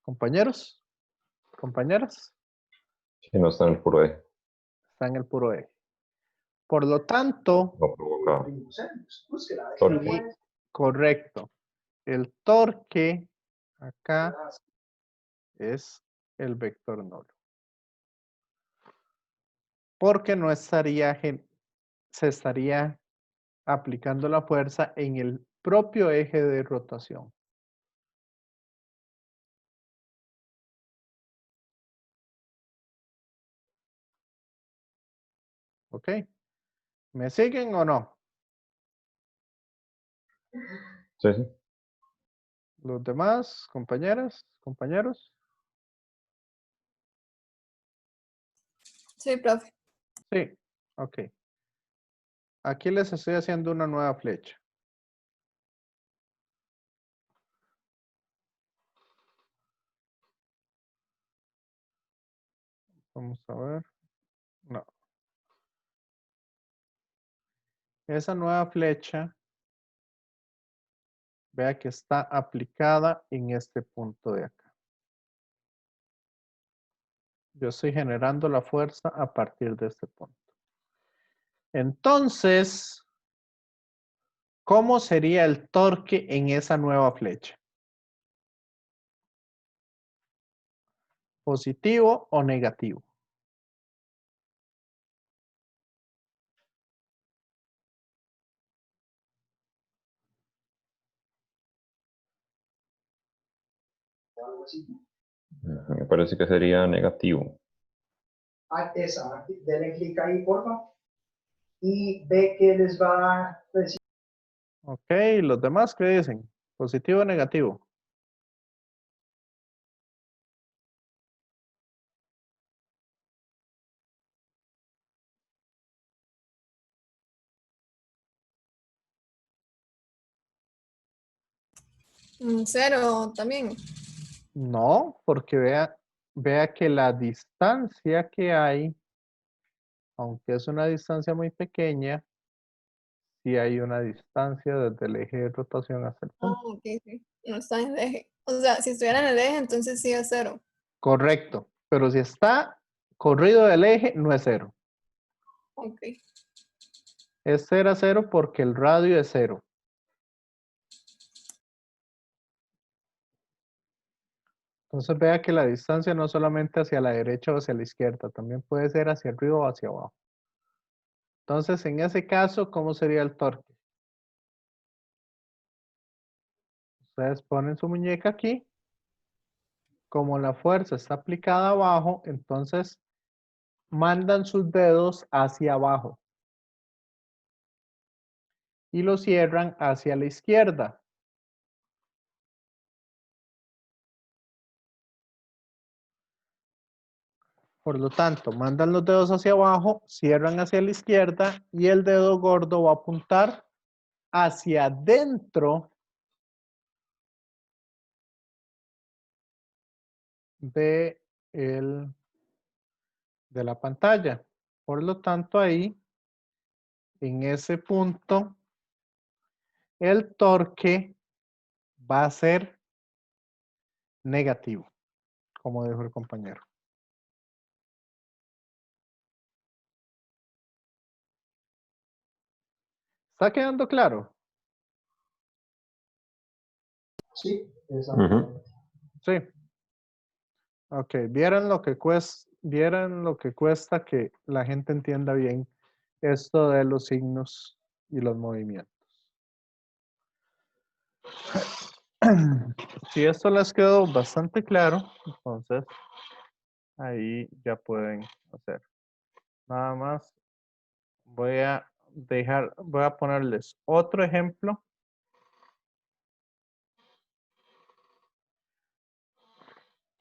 S1: Compañeros, compañeras,
S3: Si no está en el puro eje,
S1: está en el puro eje. Por lo tanto,
S3: no provocado.
S4: Búsquela.
S3: Torque.
S1: sí, correcto. El torque acá es el vector nulo. Porque no estaría, se estaría aplicando la fuerza en el propio eje de rotación. ¿Ok? ¿Me siguen o no?
S3: Sí, sí.
S1: Los demás, compañeras, compañeros.
S5: Sí, profe.
S1: Sí, ok. Aquí les estoy haciendo una nueva flecha. Vamos a ver. No. Esa nueva flecha, vea que está aplicada en este punto de acá. Yo estoy generando la fuerza a partir de este punto. Entonces, ¿cómo sería el torque en esa nueva flecha? ¿Positivo o negativo?
S4: Algo así.
S3: Me parece que sería negativo.
S4: Ah, esa. Denle clic ahí, porfa. Y ve que les va a decir.
S1: Ok, los demás, ¿qué dicen? ¿Positivo o negativo?
S5: Cero también.
S1: No, porque vea que la distancia que hay, aunque es una distancia muy pequeña, sí hay una distancia desde el eje de rotación hasta el
S5: Ah,
S1: punto.
S5: ok, sí. No está en el eje. O sea, si estuviera en el eje, entonces sí es cero.
S1: Correcto, pero si está corrido del eje, no es cero.
S5: Ok.
S1: Es 0 a 0 porque el radio es 0. Entonces vea que la distancia no solamente hacia la derecha o hacia la izquierda, también puede ser hacia arriba o hacia abajo. Entonces, en ese caso, ¿cómo sería el torque? Ustedes ponen su muñeca aquí. Como la fuerza está aplicada abajo, entonces mandan sus dedos hacia abajo y lo cierran hacia la izquierda. Por lo tanto, mandan los dedos hacia abajo, cierran hacia la izquierda y el dedo gordo va a apuntar hacia adentro de, de la pantalla. Por lo tanto, ahí, en ese punto, el torque va a ser negativo, como dijo el compañero. ¿Está quedando claro?
S4: Sí, exactamente.
S1: Sí. Ok, vieran lo que cuesta que la gente entienda bien esto de los signos y los movimientos. Si esto les quedó bastante claro, entonces ahí ya pueden hacer. Nada más voy a ponerles otro ejemplo.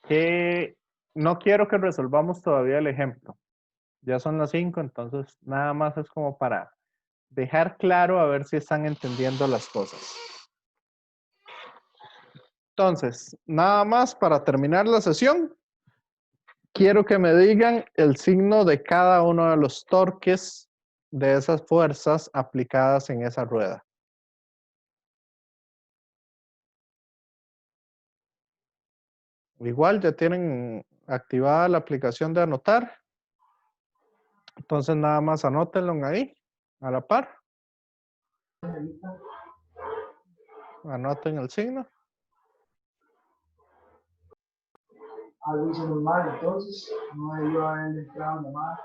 S1: Que no quiero que resolvamos todavía el ejemplo. Ya son las 5, entonces nada más es como para dejar claro a ver si están entendiendo las cosas. Entonces, nada más para terminar la sesión, quiero que me digan el signo de cada uno de los torques de esas fuerzas aplicadas en esa rueda. Igual ya tienen activada la aplicación de anotar. Entonces nada más anótenlo ahí, a la par. Anoten el signo.
S4: Algo hice muy mal, entonces no debió haber entrado la más.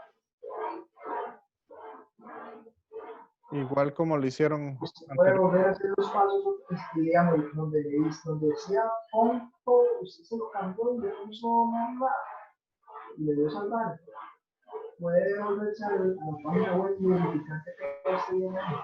S1: Igual como lo hicieron
S4: Usted puede
S1: anteriormente.
S4: volver a hacer los pasos, digamos, donde decía punto, usted se lo cambió y le puso más y le dio salvar. Puede volverse a la página web y verificar que todo esté bien ahí.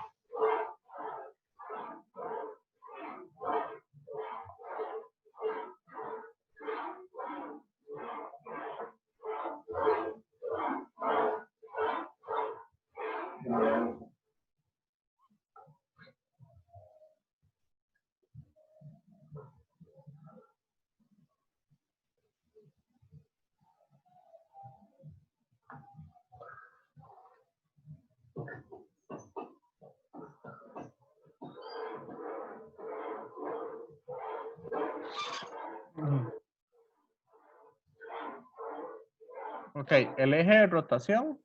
S1: Ok, el eje de rotación,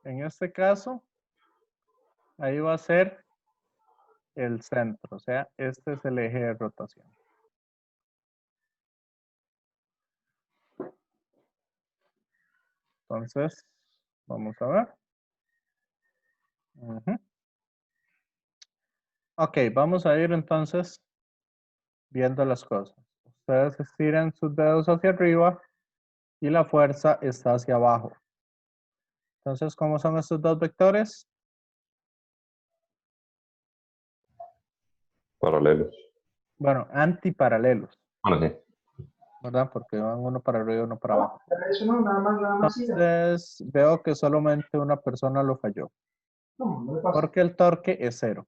S1: en este caso, ahí va a ser el centro, o sea, este es el eje de rotación. Entonces, vamos a ver. Ok, vamos a ir entonces viendo las cosas. Ustedes estiran sus dedos hacia arriba y la fuerza está hacia abajo. Entonces, ¿cómo son estos dos vectores?
S3: Paralelos.
S1: Bueno, antiparalelos,
S3: Bueno, sí.
S1: ¿verdad? Porque van uno para arriba y uno para abajo.
S4: Eso no, nada más siga.
S1: Entonces, veo que solamente una persona lo falló,
S4: No le pasa.
S1: porque el torque es 0.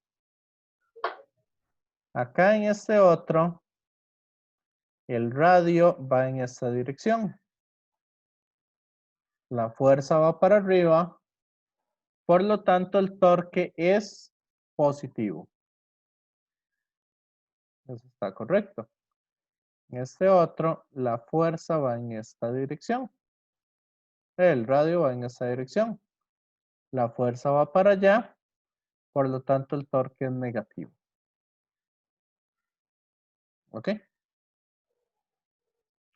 S1: Acá en este otro, el radio va en esta dirección. La fuerza va para arriba, por lo tanto el torque es positivo. Eso está correcto. En este otro, la fuerza va en esta dirección. El radio va en esta dirección. La fuerza va para allá, por lo tanto el torque es negativo. ¿Ok?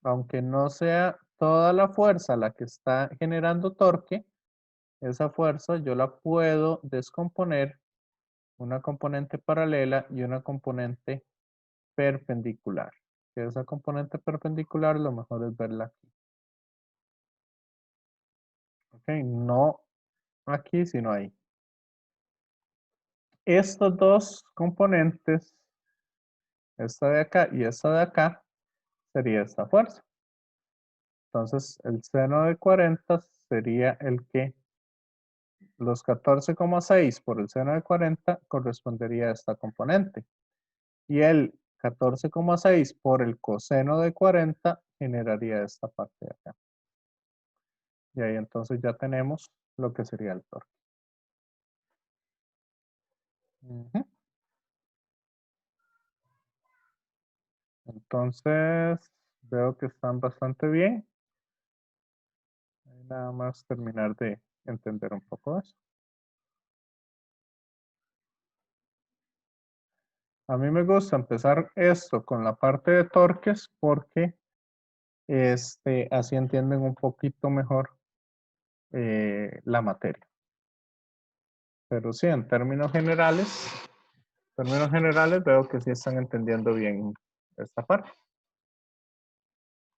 S1: Aunque no sea toda la fuerza la que está generando torque, esa fuerza yo la puedo descomponer una componente paralela y una componente perpendicular. Que esa componente perpendicular lo mejor es verla aquí. Ok, no aquí, sino ahí. Estos dos componentes, esta de acá y esta de acá, sería esta fuerza. Entonces, el seno de 40 sería el que los 14,6 por el seno de 40 correspondería a esta componente. Y el 14,6 por el coseno de 40 generaría esta parte de acá. Y ahí entonces ya tenemos lo que sería el torque. Entonces, veo que están bastante bien. Nada más terminar de entender un poco eso. A mí me gusta empezar esto con la parte de torques porque así entienden un poquito mejor la materia. Pero sí, en términos generales veo que sí están entendiendo bien esta parte.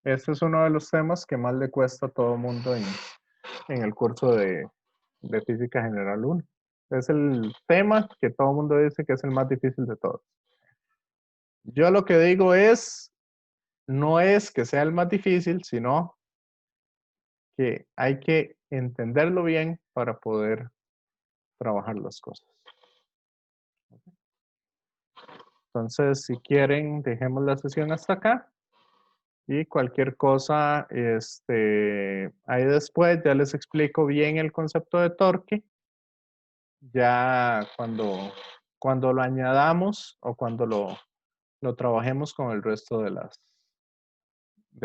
S1: Este es uno de los temas que más le cuesta a todo el mundo en el curso de Física General 1. Es el tema que todo el mundo dice que es el más difícil de todos. Yo lo que digo es, no es que sea el más difícil, sino que hay que entenderlo bien para poder trabajar las cosas. Entonces, si quieren, dejemos la sesión hasta acá. Y cualquier cosa, ahí después ya les explico bien el concepto de torque. Ya cuando lo añadamos o cuando lo trabajemos con el resto de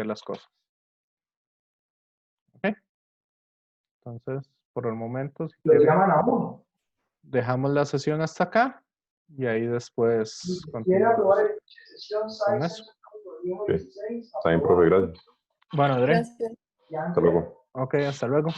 S1: las cosas. ¿Ok? Entonces, por el momento, si
S4: Lo
S1: quieren,
S4: llaman a uno.
S1: dejamos la sesión hasta acá y ahí después
S4: Si quiere
S1: continuamos
S4: aprobar el sesión
S1: con
S4: 6,
S1: eso.
S3: Ok. Está bien, profe, gracias.
S1: Bueno, Adrián.
S5: Gracias.
S3: Hasta luego.
S1: Ok, hasta luego.